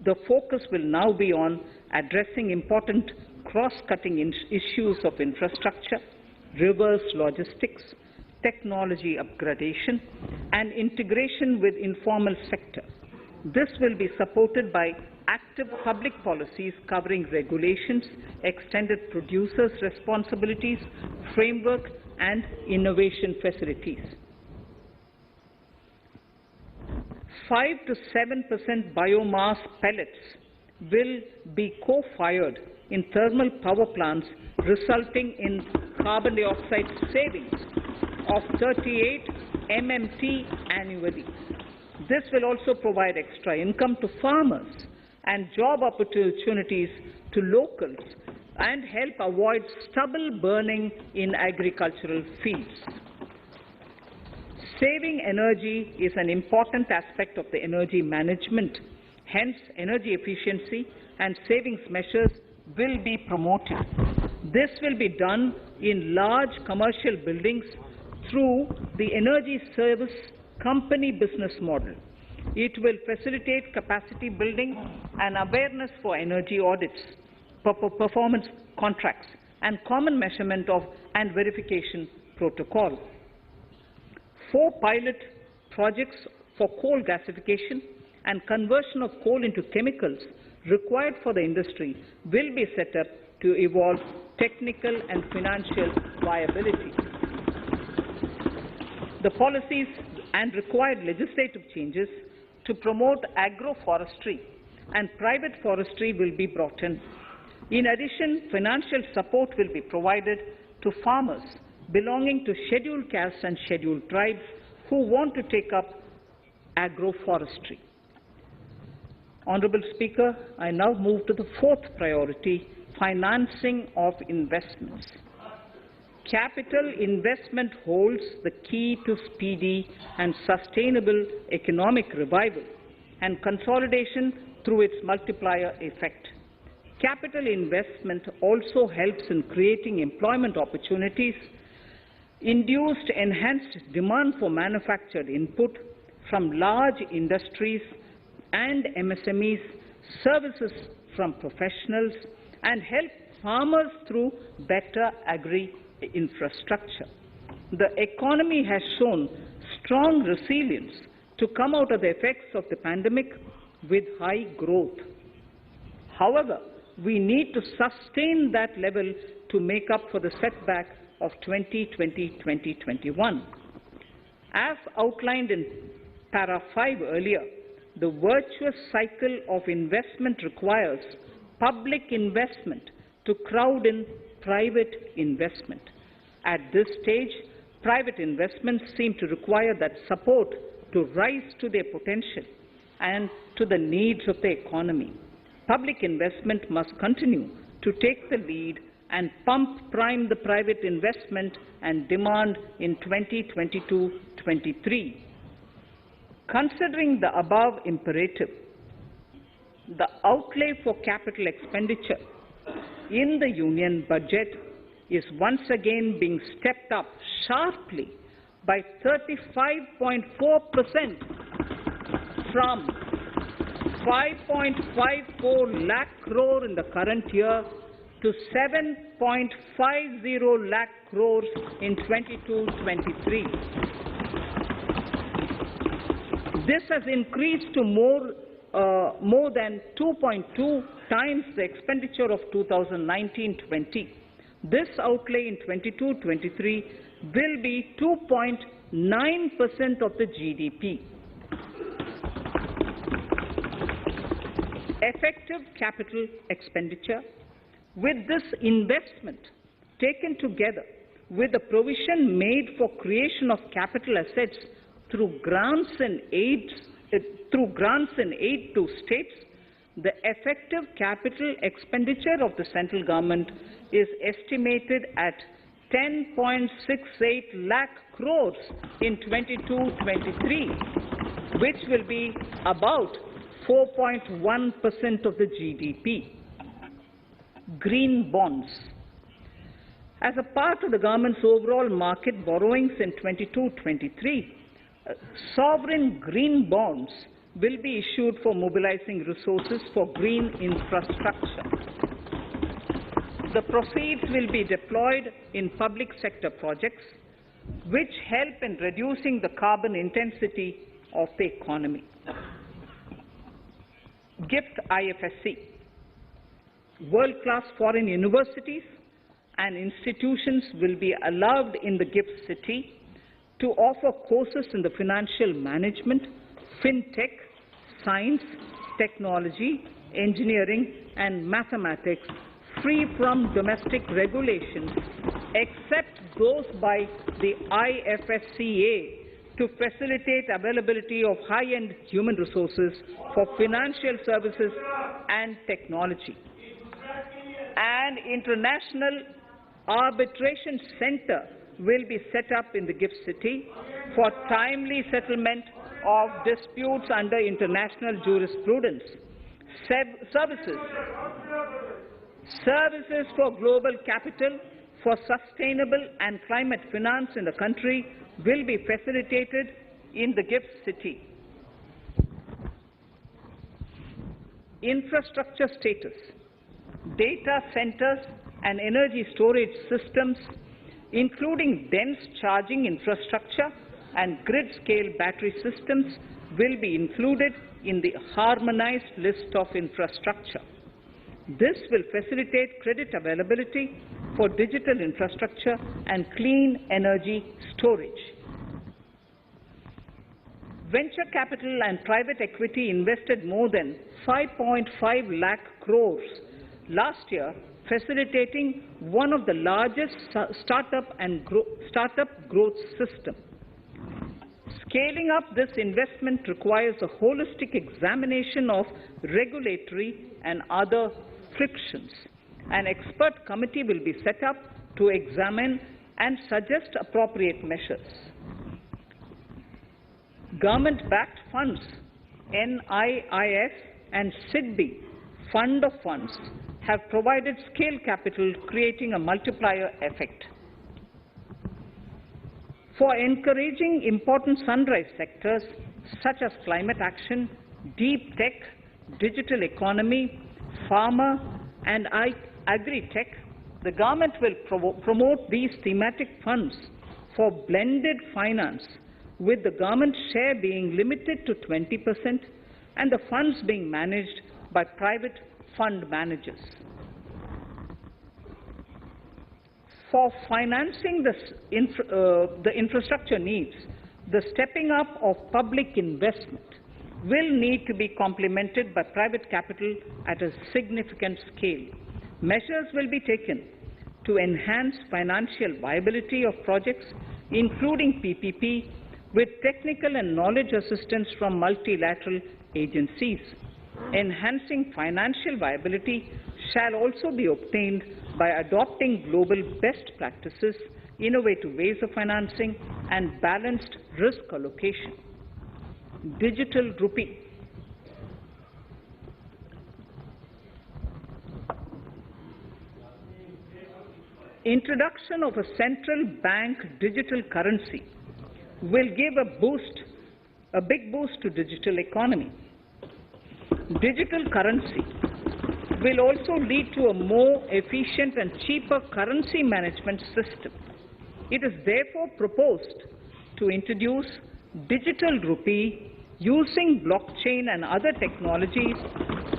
The focus will now be on addressing important cross-cutting issues of infrastructure, reverse logistics, technology upgradation, and integration with informal sector. This will be supported by active public policies covering regulations, extended producers' responsibilities, framework, and innovation facilities. 5 to 7% biomass pellets will be co-fired in thermal power plants, resulting in carbon dioxide savings of 38 MMT annually. This will also provide extra income to farmers and job opportunities to locals and help avoid stubble burning in agricultural fields. Saving energy is an important aspect of the energy management. Hence, energy efficiency and savings measures will be promoted. This will be done in large commercial buildings through the energy service company business model. It will facilitate capacity building and awareness for energy audits, performance contracts, and common measurement of and verification protocol. 4 pilot projects for coal gasification and conversion of coal into chemicals required for the industry will be set up to evolve technical and financial viability. The policies and required legislative changes to promote agroforestry and private forestry will be brought in. In addition, financial support will be provided to farmers belonging to scheduled castes and scheduled tribes who want to take up agroforestry. Honourable Speaker, I now move to the 4th priority, financing of investments. Capital investment holds the key to speedy and sustainable economic revival and consolidation through its multiplier effect. Capital investment also helps in creating employment opportunities, induced enhanced demand for manufactured input from large industries and MSMEs, services from professionals, and help farmers through better agri-infrastructure. The economy has shown strong resilience to come out of the effects of the pandemic with high growth. However, we need to sustain that level to make up for the setback of 2020-2021. As outlined in para 5 earlier, the virtuous cycle of investment requires public investment to crowd in private investment. At this stage, private investments seem to require that support to rise to their potential and to the needs of the economy. Public investment must continue to take the lead and prime the private investment and demand in 2022-23. Considering the above imperative, the outlay for capital expenditure in the Union budget is once again being stepped up sharply by 35.4% from 5.54 lakh crore in the current year to 7.50 lakh crores in 22-23. This has increased to more than 2.2 times the expenditure of 2019-20. This outlay in 22-23 will be 2.9% of the GDP. Effective capital expenditure. With this investment taken together with the provision made for creation of capital assets through grants and aid to states, the effective capital expenditure of the central government is estimated at 10.68 lakh crores in 22-23, which will be about 4.1% of the GDP. Green bonds. As a part of the government's overall market borrowings in 22-23, sovereign green bonds will be issued for mobilizing resources for green infrastructure. The proceeds will be deployed in public sector projects which help in reducing the carbon intensity of the economy. GIFT IFSC. World-class foreign universities and institutions will be allowed in the GIFT City to offer courses in the financial management, fintech, science, technology, engineering, and mathematics free from domestic regulations, except those by the IFSCA to facilitate availability of high-end human resources for financial services and technology. An international arbitration center will be set up in the GIFT City for timely settlement of disputes under international jurisprudence. Services Services for global capital for sustainable and climate finance in the country will be facilitated in the GIFT City. Infrastructure status. Data centers and energy storage systems, including dense charging infrastructure and grid-scale battery systems, will be included in the harmonized list of infrastructure. This will facilitate credit availability for digital infrastructure and clean energy storage. Venture capital and private equity invested more than 5.5 lakh crores last year, facilitating one of the largest startup growth systems. Scaling up this investment requires a holistic examination of regulatory and other frictions. An expert committee will be set up to examine and suggest appropriate measures. Government-backed funds, NIIF and SIDBI, Fund of Funds, have provided scale capital, creating a multiplier effect. For encouraging important sunrise sectors such as climate action, deep tech, digital economy, pharma, and agri-tech, the government will promote these thematic funds for blended finance, with the government share being limited to 20% and the funds being managed by private fund managers. For financing the infrastructure needs, the stepping up of public investment will need to be complemented by private capital at a significant scale. Measures will be taken to enhance financial viability of projects, including PPP, with technical and knowledge assistance from multilateral agencies. Enhancing financial viability shall also be obtained by adopting global best practices, innovative ways of financing, and balanced risk allocation. Digital rupee. Introduction of a central bank digital currency will give a big boost to digital economy. Digital currency will also lead to a more efficient and cheaper currency management system. It is therefore proposed to introduce digital rupee using blockchain and other technologies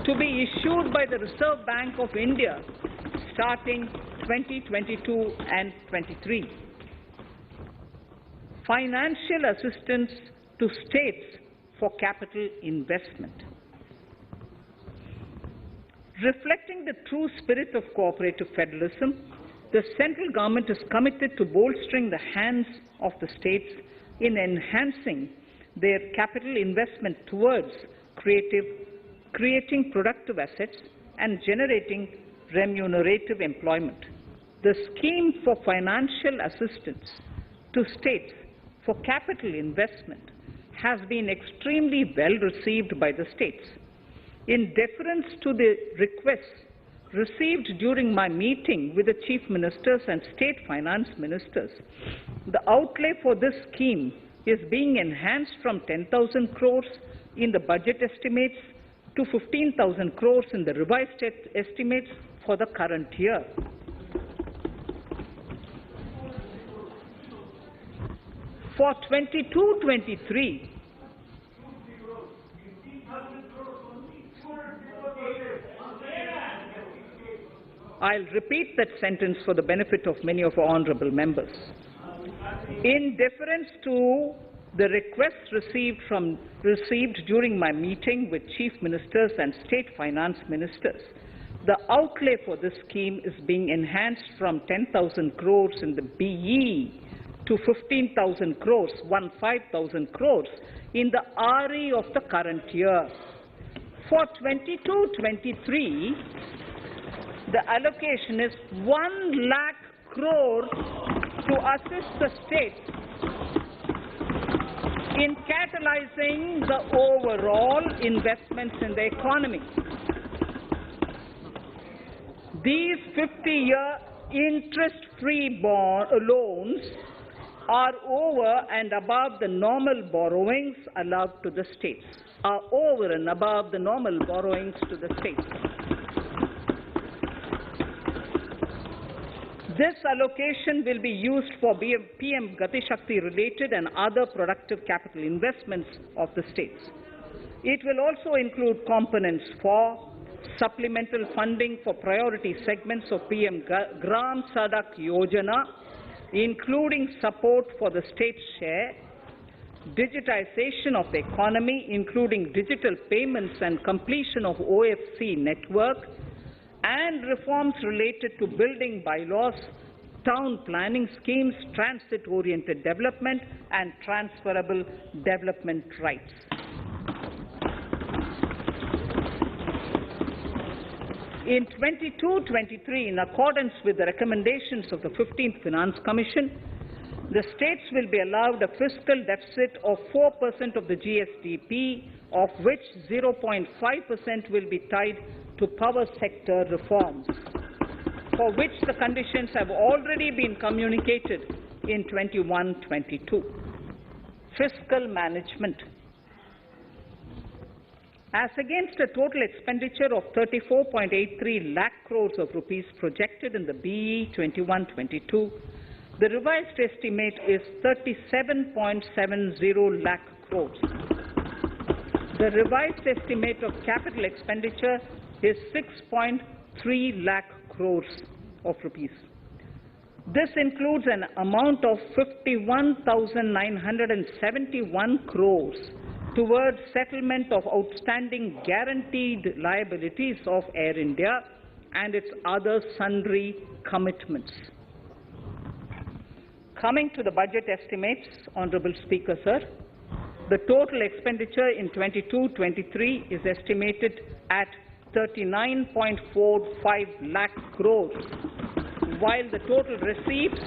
to be issued by the Reserve Bank of India starting 2022 and 23. Financial assistance to states for capital investment. Reflecting the true spirit of cooperative federalism, the central government is committed to bolstering the hands of the states in enhancing their capital investment towards creating productive assets and generating remunerative employment. The scheme for financial assistance to states for capital investment has been extremely well received by the states. In deference to the requests received during my meeting with the chief ministers and state finance ministers, the outlay for this scheme is being enhanced from 10,000 crores in the budget estimates to 15,000 crores in the revised estimates for the current year. For 22-23, I'll repeat that sentence for the benefit of many of our honourable members. In deference to the requests received during my meeting with chief ministers and state finance ministers, the outlay for this scheme is being enhanced from 10,000 crores in the BE to 15,000 crores, 15,000 crores in the RE of the current year. For 22-23, the allocation is 1 lakh crores to assist the states in catalyzing the overall investments in the economy. These 50-year interest-free loans are over and above the normal borrowings allowed to the states, are over and above the normal borrowings to the states. This allocation will be used for PM Gati Shakti related and other productive capital investments of the states. It will also include components for supplemental funding for priority segments of PM Gram Sadak Yojana, including support for the state's share, digitization of the economy, including digital payments and completion of OFC network, and reforms related to building bylaws, town planning schemes, transit-oriented development, and transferable development rights. In 22-23, in accordance with the recommendations of the 15th Finance Commission, the states will be allowed a fiscal deficit of 4% of the GSDP, of which 0.5% will be tied to power sector reforms, for which the conditions have already been communicated in 21-22. Fiscal management. As against a total expenditure of 34.83 lakh crores of rupees projected in the BE 21-22, the revised estimate is 37.70 lakh crores. The revised estimate of capital expenditure is 6.3 lakh crores of rupees. This includes an amount of 51,971 crores towards settlement of outstanding guaranteed liabilities of Air India and its other sundry commitments. Coming to the budget estimates, Honourable Speaker, sir, the total expenditure in 22-23 is estimated at 39.45 lakh crores, while the total receipts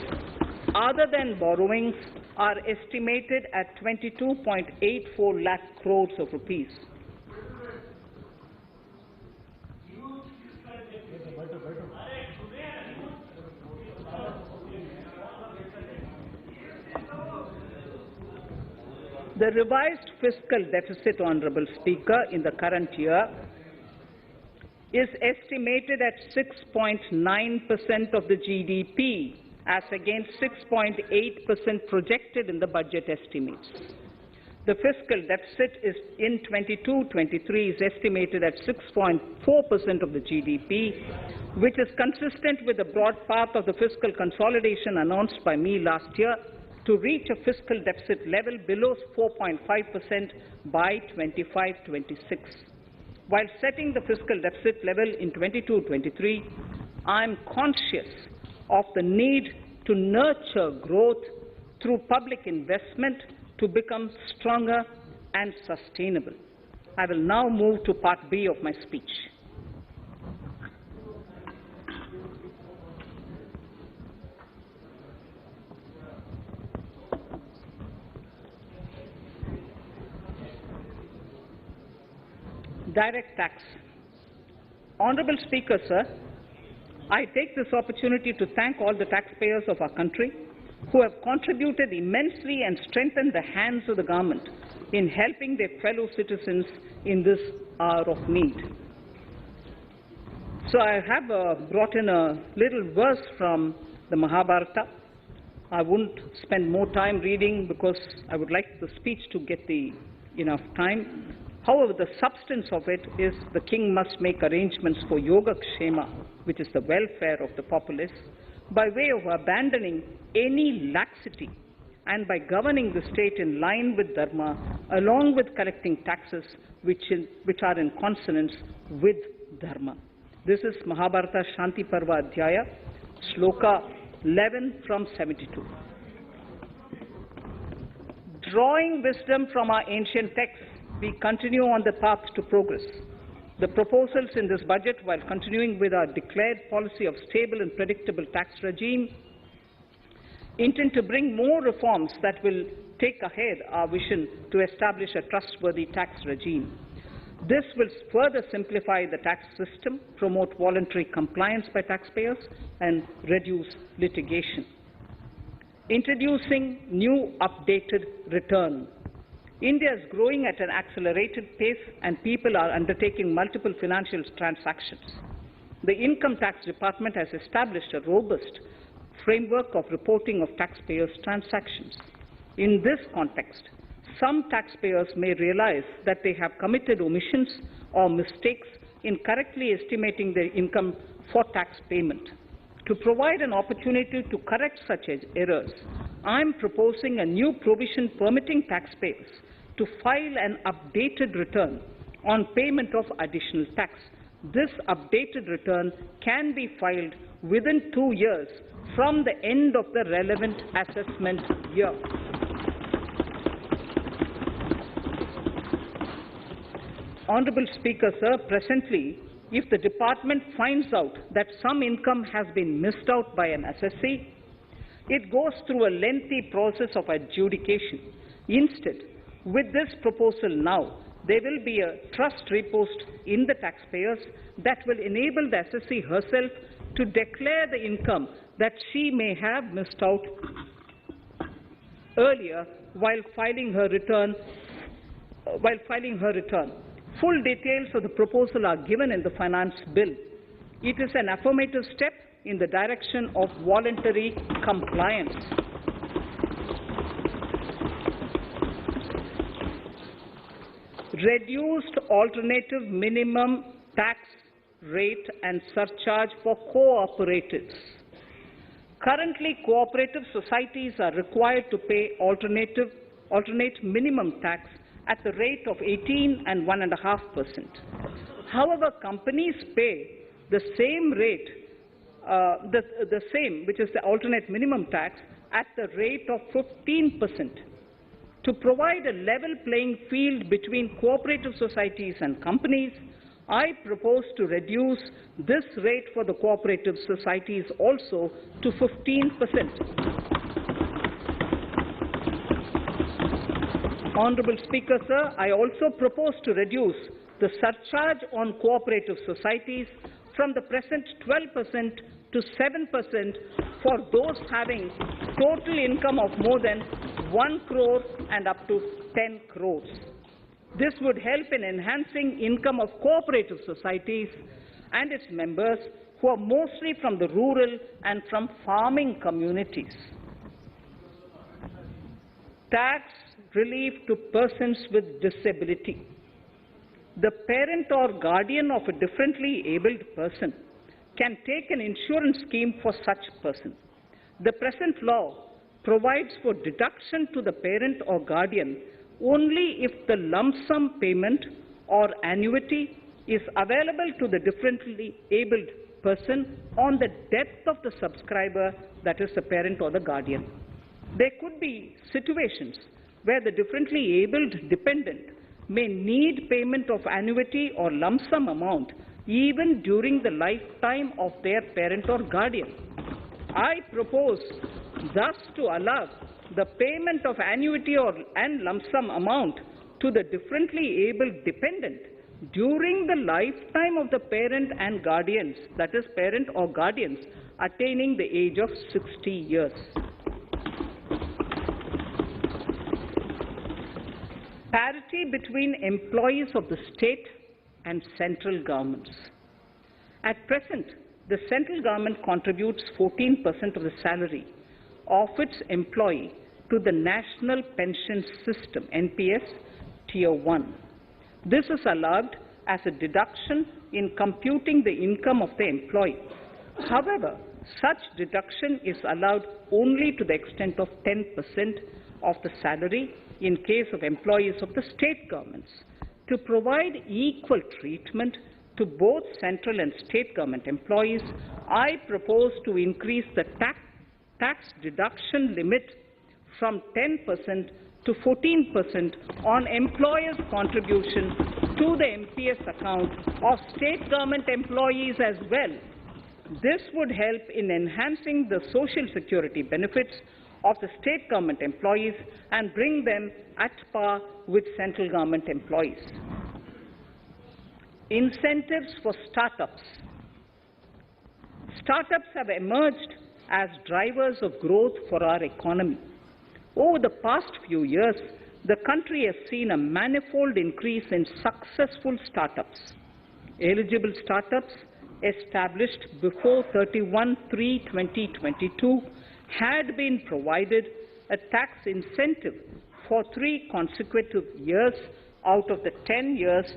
other than borrowings are estimated at 22.84 lakh crores of rupees. The revised fiscal deficit, Honourable Speaker, in the current year is estimated at 6.9% of the GDP, as against 6.8% projected in the budget estimates. The fiscal deficit is in 22-23 is estimated at 6.4% of the GDP, which is consistent with the broad path of the fiscal consolidation announced by me last year to reach a fiscal deficit level below 4.5% by 25-26. While setting the fiscal deficit level in 22-23, I am conscious of the need to nurture growth through public investment to become stronger and sustainable. I will now move to Part B of my speech. Direct tax. Honourable Speaker, sir, I take this opportunity to thank all the taxpayers of our country who have contributed immensely and strengthened the hands of the government in helping their fellow citizens in this hour of need. So I have brought in a little verse from the Mahabharata. I won't spend more time reading because I would like the speech to get enough time. However, the substance of it is the king must make arrangements for Yoga Kshema, which is the welfare of the populace, by way of abandoning any laxity and by governing the state in line with Dharma, along with collecting taxes which are in consonance with Dharma. This is Mahabharata Shanti Parva Adhyaya, Shloka 11 from 72. Drawing wisdom from our ancient texts, we continue on the path to progress. The proposals in this budget, while continuing with our declared policy of stable and predictable tax regime, intend to bring more reforms that will take ahead our vision to establish a trustworthy tax regime. This will further simplify the tax system, promote voluntary compliance by taxpayers, and reduce litigation. Introducing new updated return. India is growing at an accelerated pace, and people are undertaking multiple financial transactions. The Income Tax Department has established a robust framework of reporting of taxpayers' transactions. In this context, some taxpayers may realize that they have committed omissions or mistakes in correctly estimating their income for tax payment. To provide an opportunity to correct such errors, I am proposing a new provision permitting taxpayers to file an updated return on payment of additional tax. This updated return can be filed within 2 years from the end of the relevant assessment year. Honourable Speaker, sir, presently, if the department finds out that some income has been missed out by an assessee, it goes through a lengthy process of adjudication. Instead, with this proposal now, there will be a trust repost in the taxpayers that will enable the assessee herself to declare the income that she may have missed out earlier while filing her return. Full details of the proposal are given in the finance bill. It is an affirmative step in the direction of voluntary compliance. Reduced alternative minimum tax rate and surcharge for cooperatives. Currently, cooperative societies are required to pay alternate minimum tax at the rate of 18 and 1.5%. However, companies pay the same rate, which is the alternate minimum tax, at the rate of 15%. To provide a level playing field between cooperative societies and companies, I propose to reduce this rate for the cooperative societies also to 15%. Honourable Speaker, sir, I also propose to reduce the surcharge on cooperative societies from the present 12% to 7% for those having total income of more than 1 crore and up to 10 crores. This would help in enhancing income of cooperative societies and its members who are mostly from the rural and from farming communities. Tax relief to persons with disability. The parent or guardian of a differently abled person can take an insurance scheme for such person. The present law provides for deduction to the parent or guardian only if the lump sum payment or annuity is available to the differently abled person on the death of the subscriber, that is the parent or the guardian. There could be situations where the differently abled dependent may need payment of annuity or lump sum amount even during the lifetime of their parent or guardian. I propose thus to allow the payment of annuity and lump sum amount to the differently abled dependent during the lifetime of the parent and guardians, that is parent or guardians, attaining the age of 60 years. Parity between employees of the state and central governments. At present, the central government contributes 14% of the salary of its employee to the National Pension System, NPS, Tier 1. This is allowed as a deduction in computing the income of the employee. However, such deduction is allowed only to the extent of 10% of the salary in case of employees of the state governments. To provide equal treatment to both central and state government employees, I propose to increase the tax deduction limit from 10% to 14% on employers' contribution to the MPS account of state government employees as well. This would help in enhancing the social security benefits of the state government employees and bring them at par with central government employees. Incentives for startups. Startups have emerged as drivers of growth for our economy. Over the past few years, the country has seen a manifold increase in successful startups. Eligible startups established before 31/3/2022 had been provided a tax incentive for 3 consecutive years out of the 10 years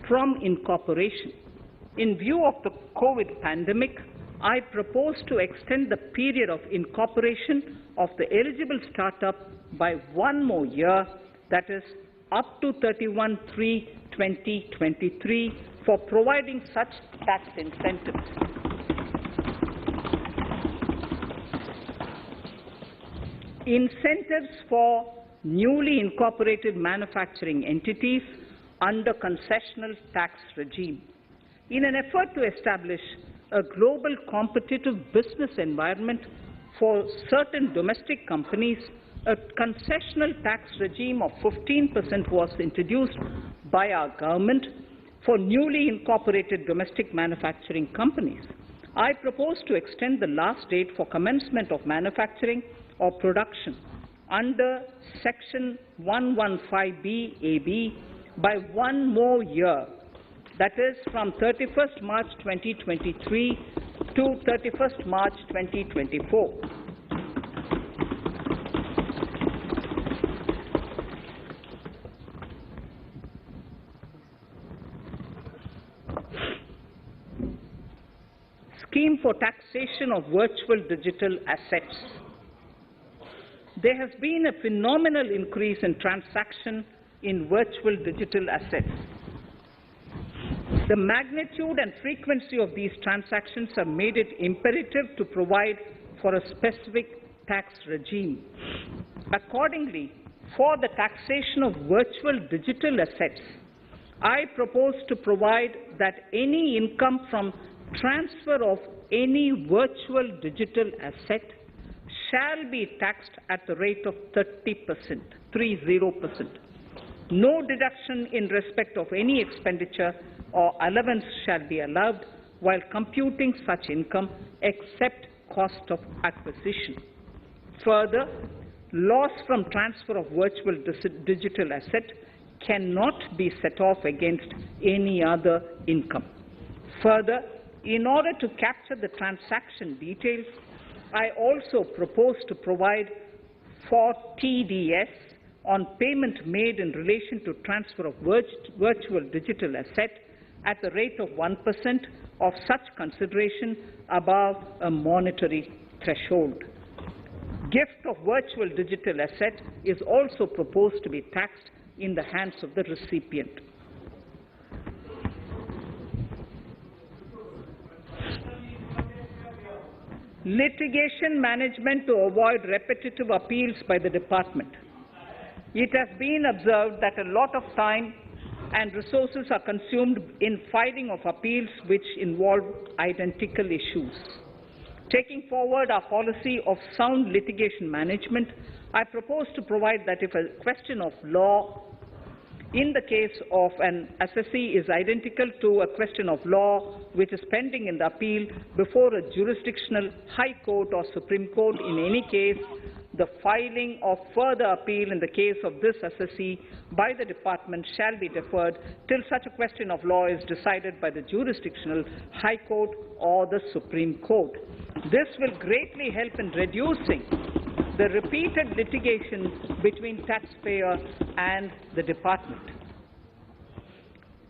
from incorporation. In view of the COVID pandemic, I propose to extend the period of incorporation of the eligible startup by 1 more year, that is up to 31/3/2023, for providing such tax incentives. Incentives for newly incorporated manufacturing entities under concessional tax regime. In an effort to establish a global competitive business environment for certain domestic companies, a concessional tax regime of 15% was introduced by our government for newly incorporated domestic manufacturing companies. I propose to extend the last date for commencement of manufacturing or production under Section 115B(ab) by 1 more year, that is from 31st March 2023 to 31st March 2024. Scheme for taxation of virtual digital assets. There has been a phenomenal increase in transaction in virtual digital assets. The magnitude and frequency of these transactions have made it imperative to provide for a specific tax regime. Accordingly, for the taxation of virtual digital assets, I propose to provide that any income from transfer of any virtual digital asset shall be taxed at the rate of 30%, 30%. No deduction in respect of any expenditure or allowance shall be allowed while computing such income except cost of acquisition. Further, loss from transfer of virtual digital asset cannot be set off against any other income. Further, in order to capture the transaction details, I also propose to provide for TDS on payment made in relation to transfer of virtual digital asset at the rate of 1% of such consideration above a monetary threshold. Gift of virtual digital asset is also proposed to be taxed in the hands of the recipient. Litigation management to avoid repetitive appeals by the department. It has been observed that a lot of time and resources are consumed in filing of appeals which involve identical issues. Taking forward our policy of sound litigation management, I propose to provide that if a question of law in the case of an assessee is identical to a question of law which is pending in the appeal before a jurisdictional High Court or Supreme Court, in any case, the filing of further appeal in the case of this assessee by the department shall be deferred till such a question of law is decided by the jurisdictional High Court or the Supreme Court. This will greatly help in reducing the repeated litigation between taxpayer and the department.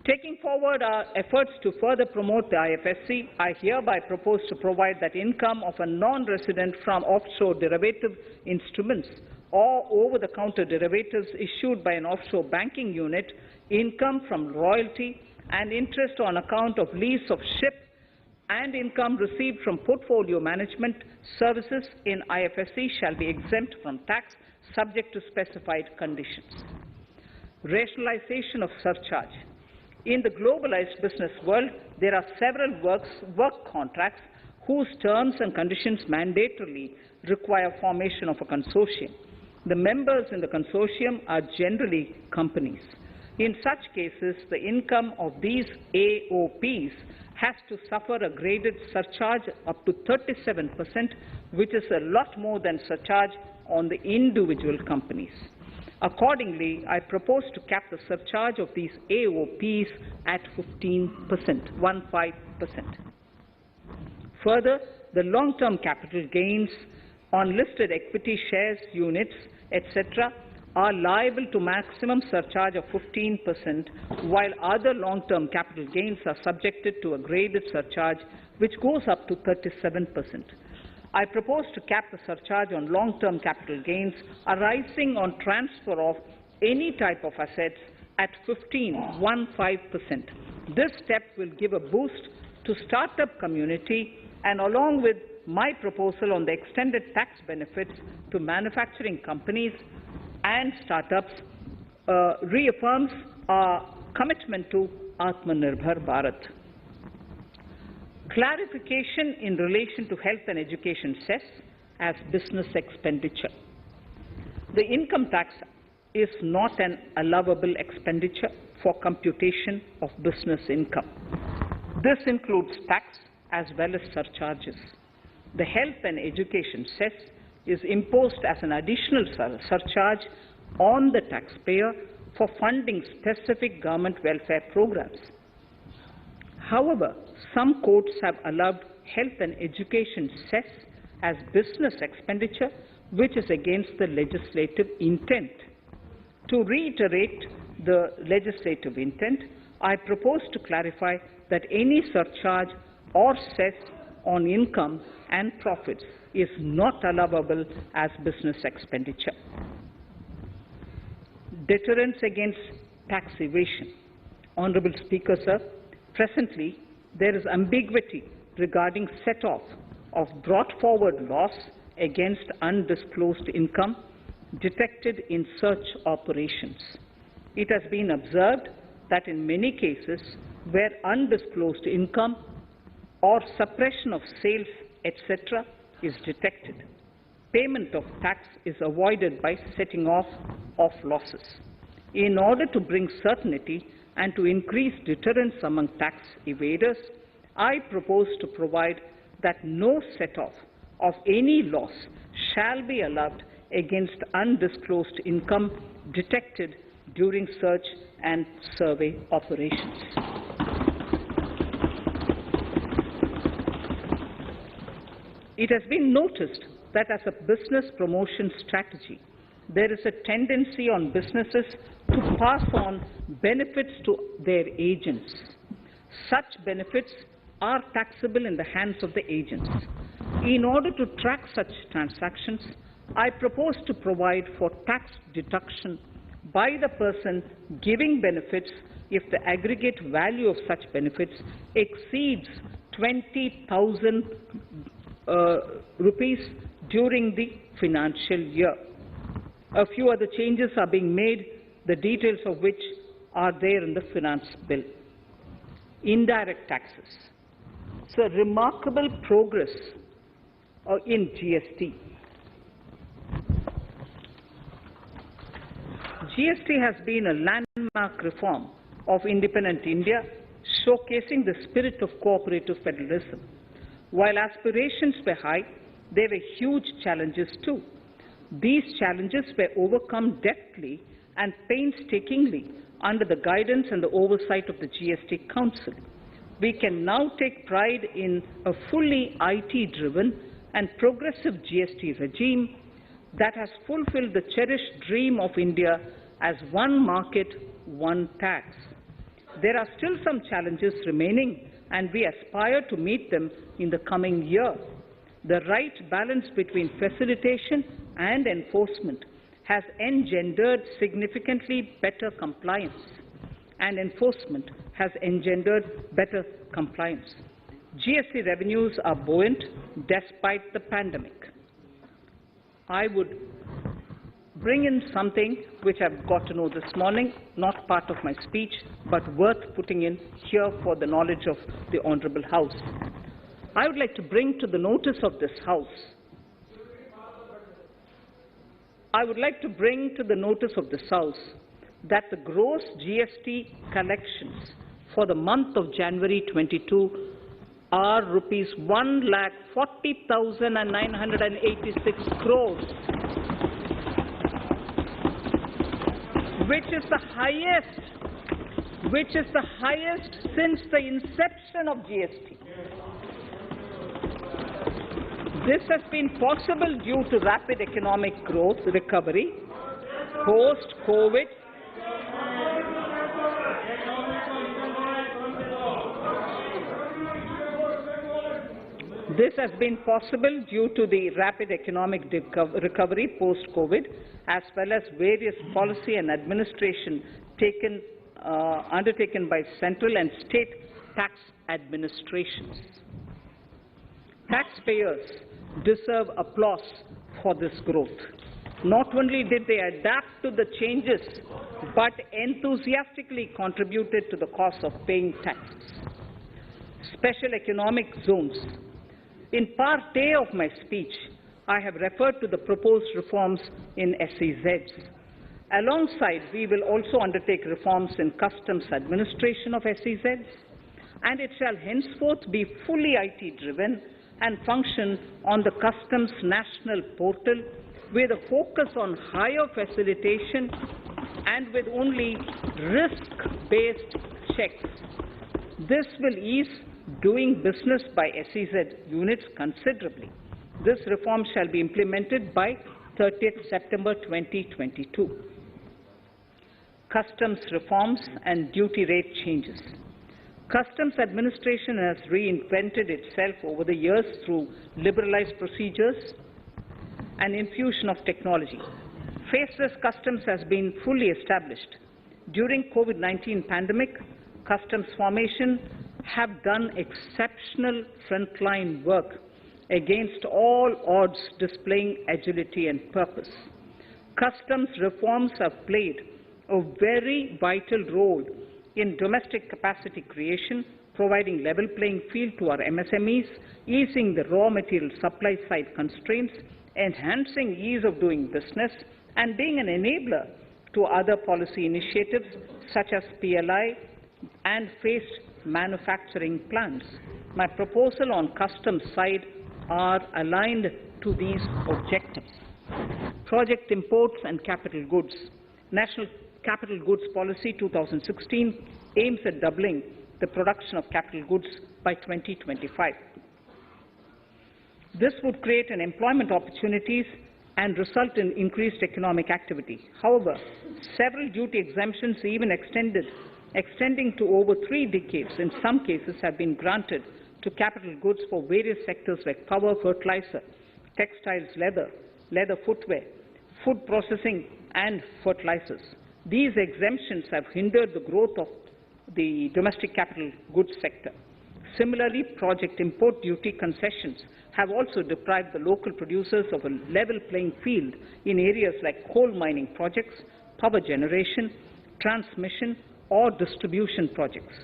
Taking forward our efforts to further promote the IFSC, I hereby propose to provide that income of a non-resident from offshore derivative instruments or over-the-counter derivatives issued by an offshore banking unit, income from royalty and interest on account of lease of ship, and income received from portfolio management services in IFSC shall be exempt from tax subject to specified conditions. Rationalization of surcharge. In the globalized business world, there are several work contracts whose terms and conditions mandatorily require formation of a consortium. The members in the consortium are generally companies. In such cases, the income of these AOPs has to suffer a graded surcharge up to 37%, which is a lot more than surcharge on the individual companies. Accordingly, I propose to cap the surcharge of these AOPs at 15%, 15%. Further, the long-term capital gains on listed equity shares, units, etc., are liable to maximum surcharge of 15%, while other long-term capital gains are subjected to a graded surcharge, which goes up to 37%. I propose to cap the surcharge on long-term capital gains arising on transfer of any type of assets at 15%. This step will give a boost to startup community, and along with my proposal on the extended tax benefits to manufacturing companies and startups, reaffirms our commitment to Atmanirbhar Bharat. Clarification in relation to health and education cess as business expenditure. The income tax is not an allowable expenditure for computation of business income. This includes tax as well as surcharges. The health and education cess is imposed as an additional surcharge on the taxpayer for funding specific government welfare programs. However, some courts have allowed health and education cess as business expenditure, which is against the legislative intent. To reiterate the legislative intent, I propose to clarify that any surcharge or cess on income and profits is not allowable as business expenditure. Deterrence against tax evasion. Honourable Speaker, sir, presently there is ambiguity regarding set-off of brought-forward loss against undisclosed income detected in search operations. It has been observed that in many cases where undisclosed income or suppression of sales, etc., is detected, payment of tax is avoided by setting off of losses. In order to bring certainty and to increase deterrence among tax evaders, I propose to provide that no set-off of any loss shall be allowed against undisclosed income detected during search and survey operations. It has been noticed that as a business promotion strategy, there is a tendency on businesses to pass on benefits to their agents. Such benefits are taxable in the hands of the agents. In order to track such transactions, I propose to provide for tax deduction by the person giving benefits if the aggregate value of such benefits exceeds 20,000 rupees during the financial year. A few other changes are being made, the details of which are there in the finance bill. Indirect taxes. So remarkable progress in GST. GST has been a landmark reform of independent India, showcasing the spirit of cooperative federalism. While aspirations were high, there were huge challenges too. These challenges were overcome deftly and painstakingly under the guidance and the oversight of the GST Council. We can now take pride in a fully IT-driven and progressive GST regime that has fulfilled the cherished dream of India as one market, one tax. There are still some challenges remaining, and we aspire to meet them in the coming year. The right balance between facilitation and enforcement has engendered significantly better compliance, and enforcement has engendered better compliance. GST revenues are buoyant despite the pandemic. I would bring in something which I've got to know this morning, not part of my speech, but worth putting in here for the knowledge of the Honourable House. I would like to bring to the notice of this House that the gross GST collections for the month of January 22 are rupees 1,40,986 crores, which is the highest since the inception of GST. This has been possible due to rapid economic growth, recovery, post-COVID, This has been possible due to the rapid economic recovery post-COVID, as well as various policy and administration undertaken by central and state tax administrations. Taxpayers deserve applause for this growth. Not only did they adapt to the changes, but enthusiastically contributed to the cost of paying taxes. Special economic zones. In part A of my speech, I have referred to the proposed reforms in SEZs. Alongside, we will also undertake reforms in customs administration of SEZs, and it shall henceforth be fully IT-driven and function on the customs national portal with a focus on higher facilitation and with only risk-based checks. This will ease doing business by SEZ units considerably. This reform shall be implemented by 30th September 2022. Customs reforms and duty rate changes. Customs administration has reinvented itself over the years through liberalized procedures and infusion of technology. Faceless customs has been fully established. During COVID-19 pandemic, customs formation have done exceptional frontline work against all odds, displaying agility and purpose. Customs reforms have played a very vital role in domestic capacity creation, providing level playing field to our MSMEs, easing the raw material supply side constraints, enhancing ease of doing business, and being an enabler to other policy initiatives such as PLI and phased manufacturing plans. My proposal on customs side are aligned to these objectives. Project imports and capital goods. National Capital Goods Policy 2016 aims at doubling the production of capital goods by 2025. This would create an employment opportunities and result in increased economic activity. However, several duty exemptions, even extending to over 3 decades, in some cases have been granted to capital goods for various sectors like power, fertilizer, textiles, leather footwear, food processing, and fertilizers. These exemptions have hindered the growth of the domestic capital goods sector. Similarly, project import duty concessions have also deprived the local producers of a level playing field in areas like coal mining projects, power generation, transmission, or distribution projects,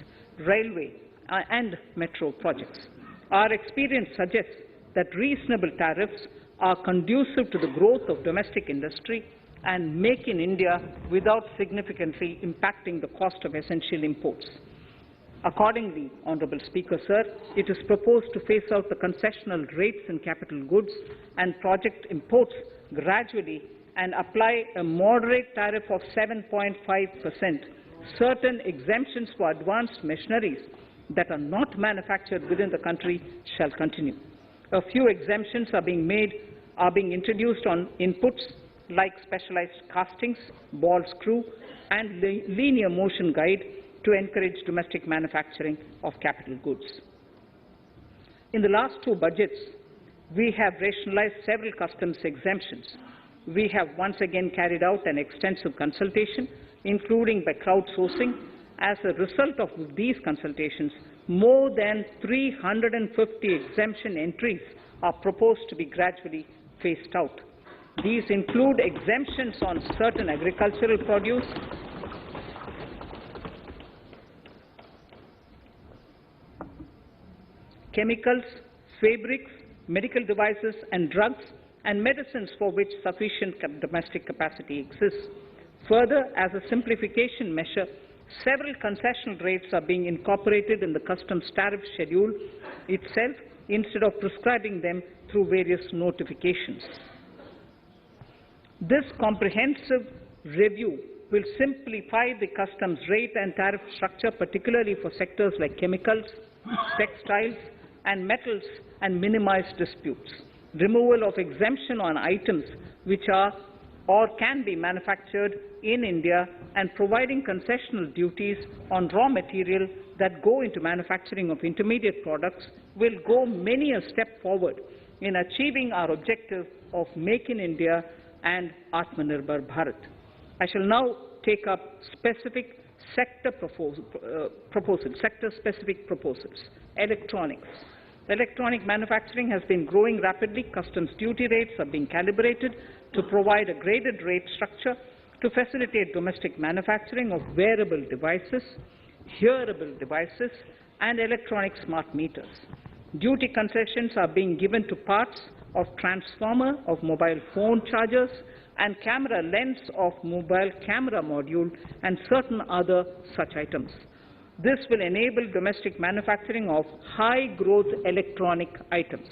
railway and metro projects. Our experience suggests that reasonable tariffs are conducive to the growth of domestic industry and make in India without significantly impacting the cost of essential imports. Accordingly, Honourable Speaker, Sir, it is proposed to phase out the concessional rates in capital goods and project imports gradually and apply a moderate tariff of 7.5%. Certain exemptions for advanced machineries that are not manufactured within the country shall continue. A few exemptions are being introduced on inputs like specialized castings, ball screw, and linear motion guide to encourage domestic manufacturing of capital goods. In the last 2 budgets, we have rationalized several customs exemptions. We have once again carried out an extensive consultation, including by crowdsourcing. As a result of these consultations, more than 350 exemption entries are proposed to be gradually phased out. These include exemptions on certain agricultural produce, chemicals, fabrics, medical devices and drugs, and medicines for which sufficient domestic capacity exists. Further, as a simplification measure, several concessional rates are being incorporated in the customs tariff schedule itself instead of prescribing them through various notifications. This comprehensive review will simplify the customs rate and tariff structure, particularly for sectors like chemicals, textiles, and metals, and minimize disputes. Removal of exemption on items which are or can be manufactured in India, and providing concessional duties on raw material that go into manufacturing of intermediate products will go many a step forward in achieving our objective of Make in India and Atmanirbhar Bharat. I shall now take up specific sector-specific proposals. Electronics. Electronic manufacturing has been growing rapidly. Customs duty rates are being calibrated to provide a graded rate structure to facilitate domestic manufacturing of wearable devices, hearable devices, and electronic smart meters. Duty concessions are being given to parts of transformer of mobile phone chargers and camera lens of mobile camera module and certain other such items. This will enable domestic manufacturing of high-growth electronic items.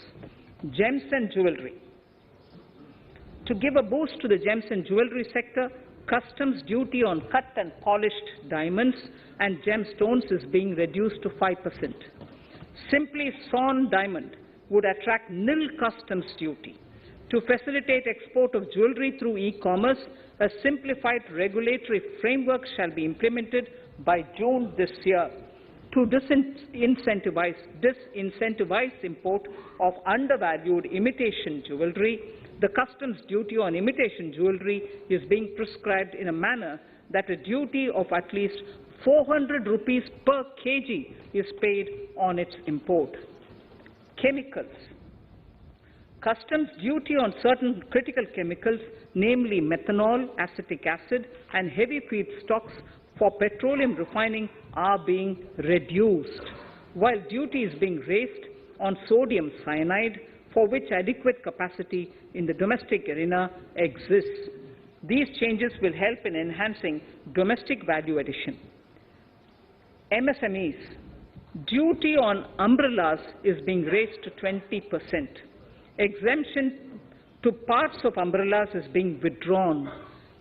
Gems and jewelry. To give a boost to the gems and jewelry sector, customs duty on cut and polished diamonds and gemstones is being reduced to 5%. Simply sawn diamond would attract nil customs duty. To facilitate export of jewelry through e-commerce, a simplified regulatory framework shall be implemented by June this year. To disincentivize import of undervalued imitation jewelry, the customs duty on imitation jewelry is being prescribed in a manner that a duty of at least 400 rupees per kg is paid on its import. Chemicals. Customs duty on certain critical chemicals, namely methanol, acetic acid, and heavy feedstocks for petroleum refining are being reduced, while duty is being raised on sodium cyanide, for which adequate capacity in the domestic arena exists. These changes will help in enhancing domestic value addition. MSMEs. Duty on umbrellas is being raised to 20%. Exemption to parts of umbrellas is being withdrawn.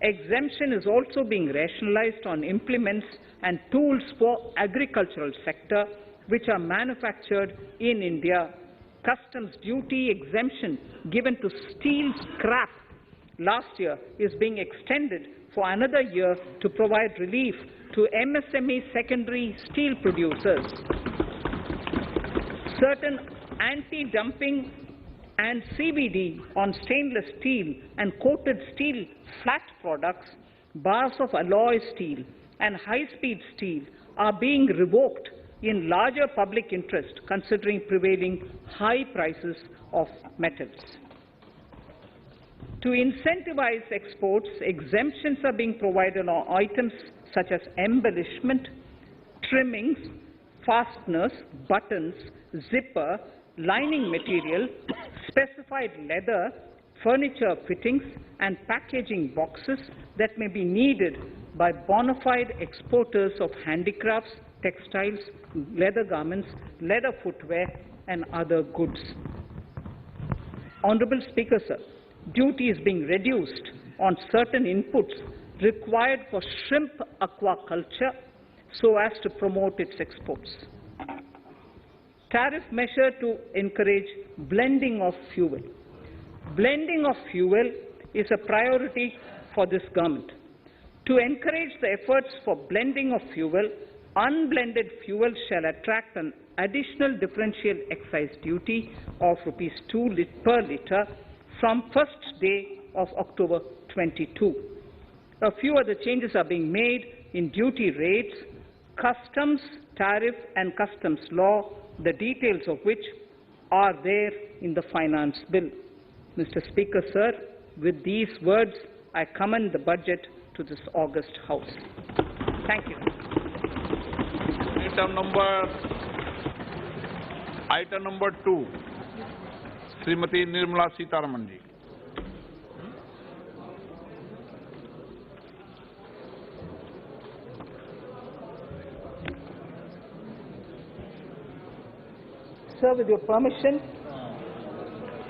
Exemption is also being rationalized on implements and tools for agricultural sector which are manufactured in India. Customs duty exemption given to steel scrap last year is being extended for another year to provide relief to MSME secondary steel producers. Certain anti-dumping and CVD on stainless steel and coated steel flat products, bars of alloy steel and high-speed steel are being revoked in larger public interest considering prevailing high prices of metals. To incentivize exports, exemptions are being provided on items such as embellishment, trimmings, fasteners, buttons, zipper, lining material, specified leather, furniture fittings, and packaging boxes that may be needed by bona fide exporters of handicrafts, textiles, leather garments, leather footwear, and other goods. Honourable Speaker, sir, duty is being reduced on certain inputs required for shrimp aquaculture so as to promote its exports. Tariff measure to encourage blending of fuel. Blending of fuel is a priority for this government. To encourage the efforts for blending of fuel, unblended fuel shall attract an additional differential excise duty of Rs 2 per litre from first day of October 22. A few other changes are being made in duty rates, customs, tariff and customs law, the details of which are there in the Finance Bill. Mr. Speaker, sir, with these words, I commend the budget to this august House. Thank you. Item number 2, Srimati Nirmala Sitharaman ji. Sir, with your permission,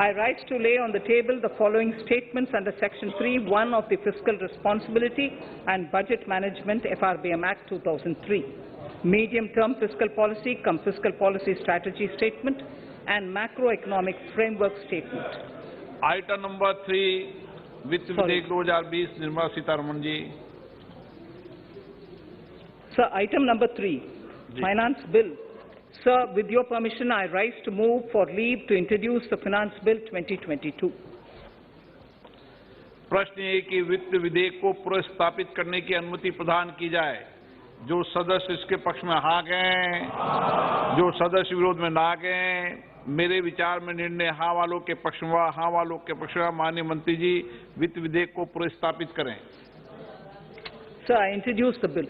I rise to lay on the table the following statements under Section 3(1) of the Fiscal Responsibility and Budget Management FRBM Act 2003, Medium-Term Fiscal Policy cum Fiscal Policy Strategy Statement and Macroeconomic Framework Statement. Item number 3, वित्त विधेयक 2020, Nirmala Sitharaman ji. Sir, item number 3, Finance Bill. Sir, with your permission, I rise to move for leave to introduce the Finance Bill 2022. प्रश्न ये कि वित्त विधेयक को पुनर्स्थापित करने की अनुमति प्रदान की जाए। जो सदस्य इसके पक्ष में हाँ गए, जो सदस्य विरोध में ना गए, मेरे विचार में निर्णय हाँ वालों के पक्ष में, हाँ वालों के पक्ष में। माननीय मंत्री जी, वित्त विधेयक को पुनर्स्थापित करें। Sir, I introduce the bill.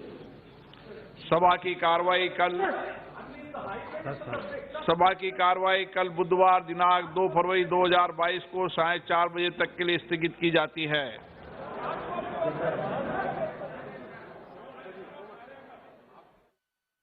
सभा की कार्रवाई कल बुधवार दिनांक 2 फरवरी 2022 को 4:30 बजे तक के लिए स्थगित की जाती है।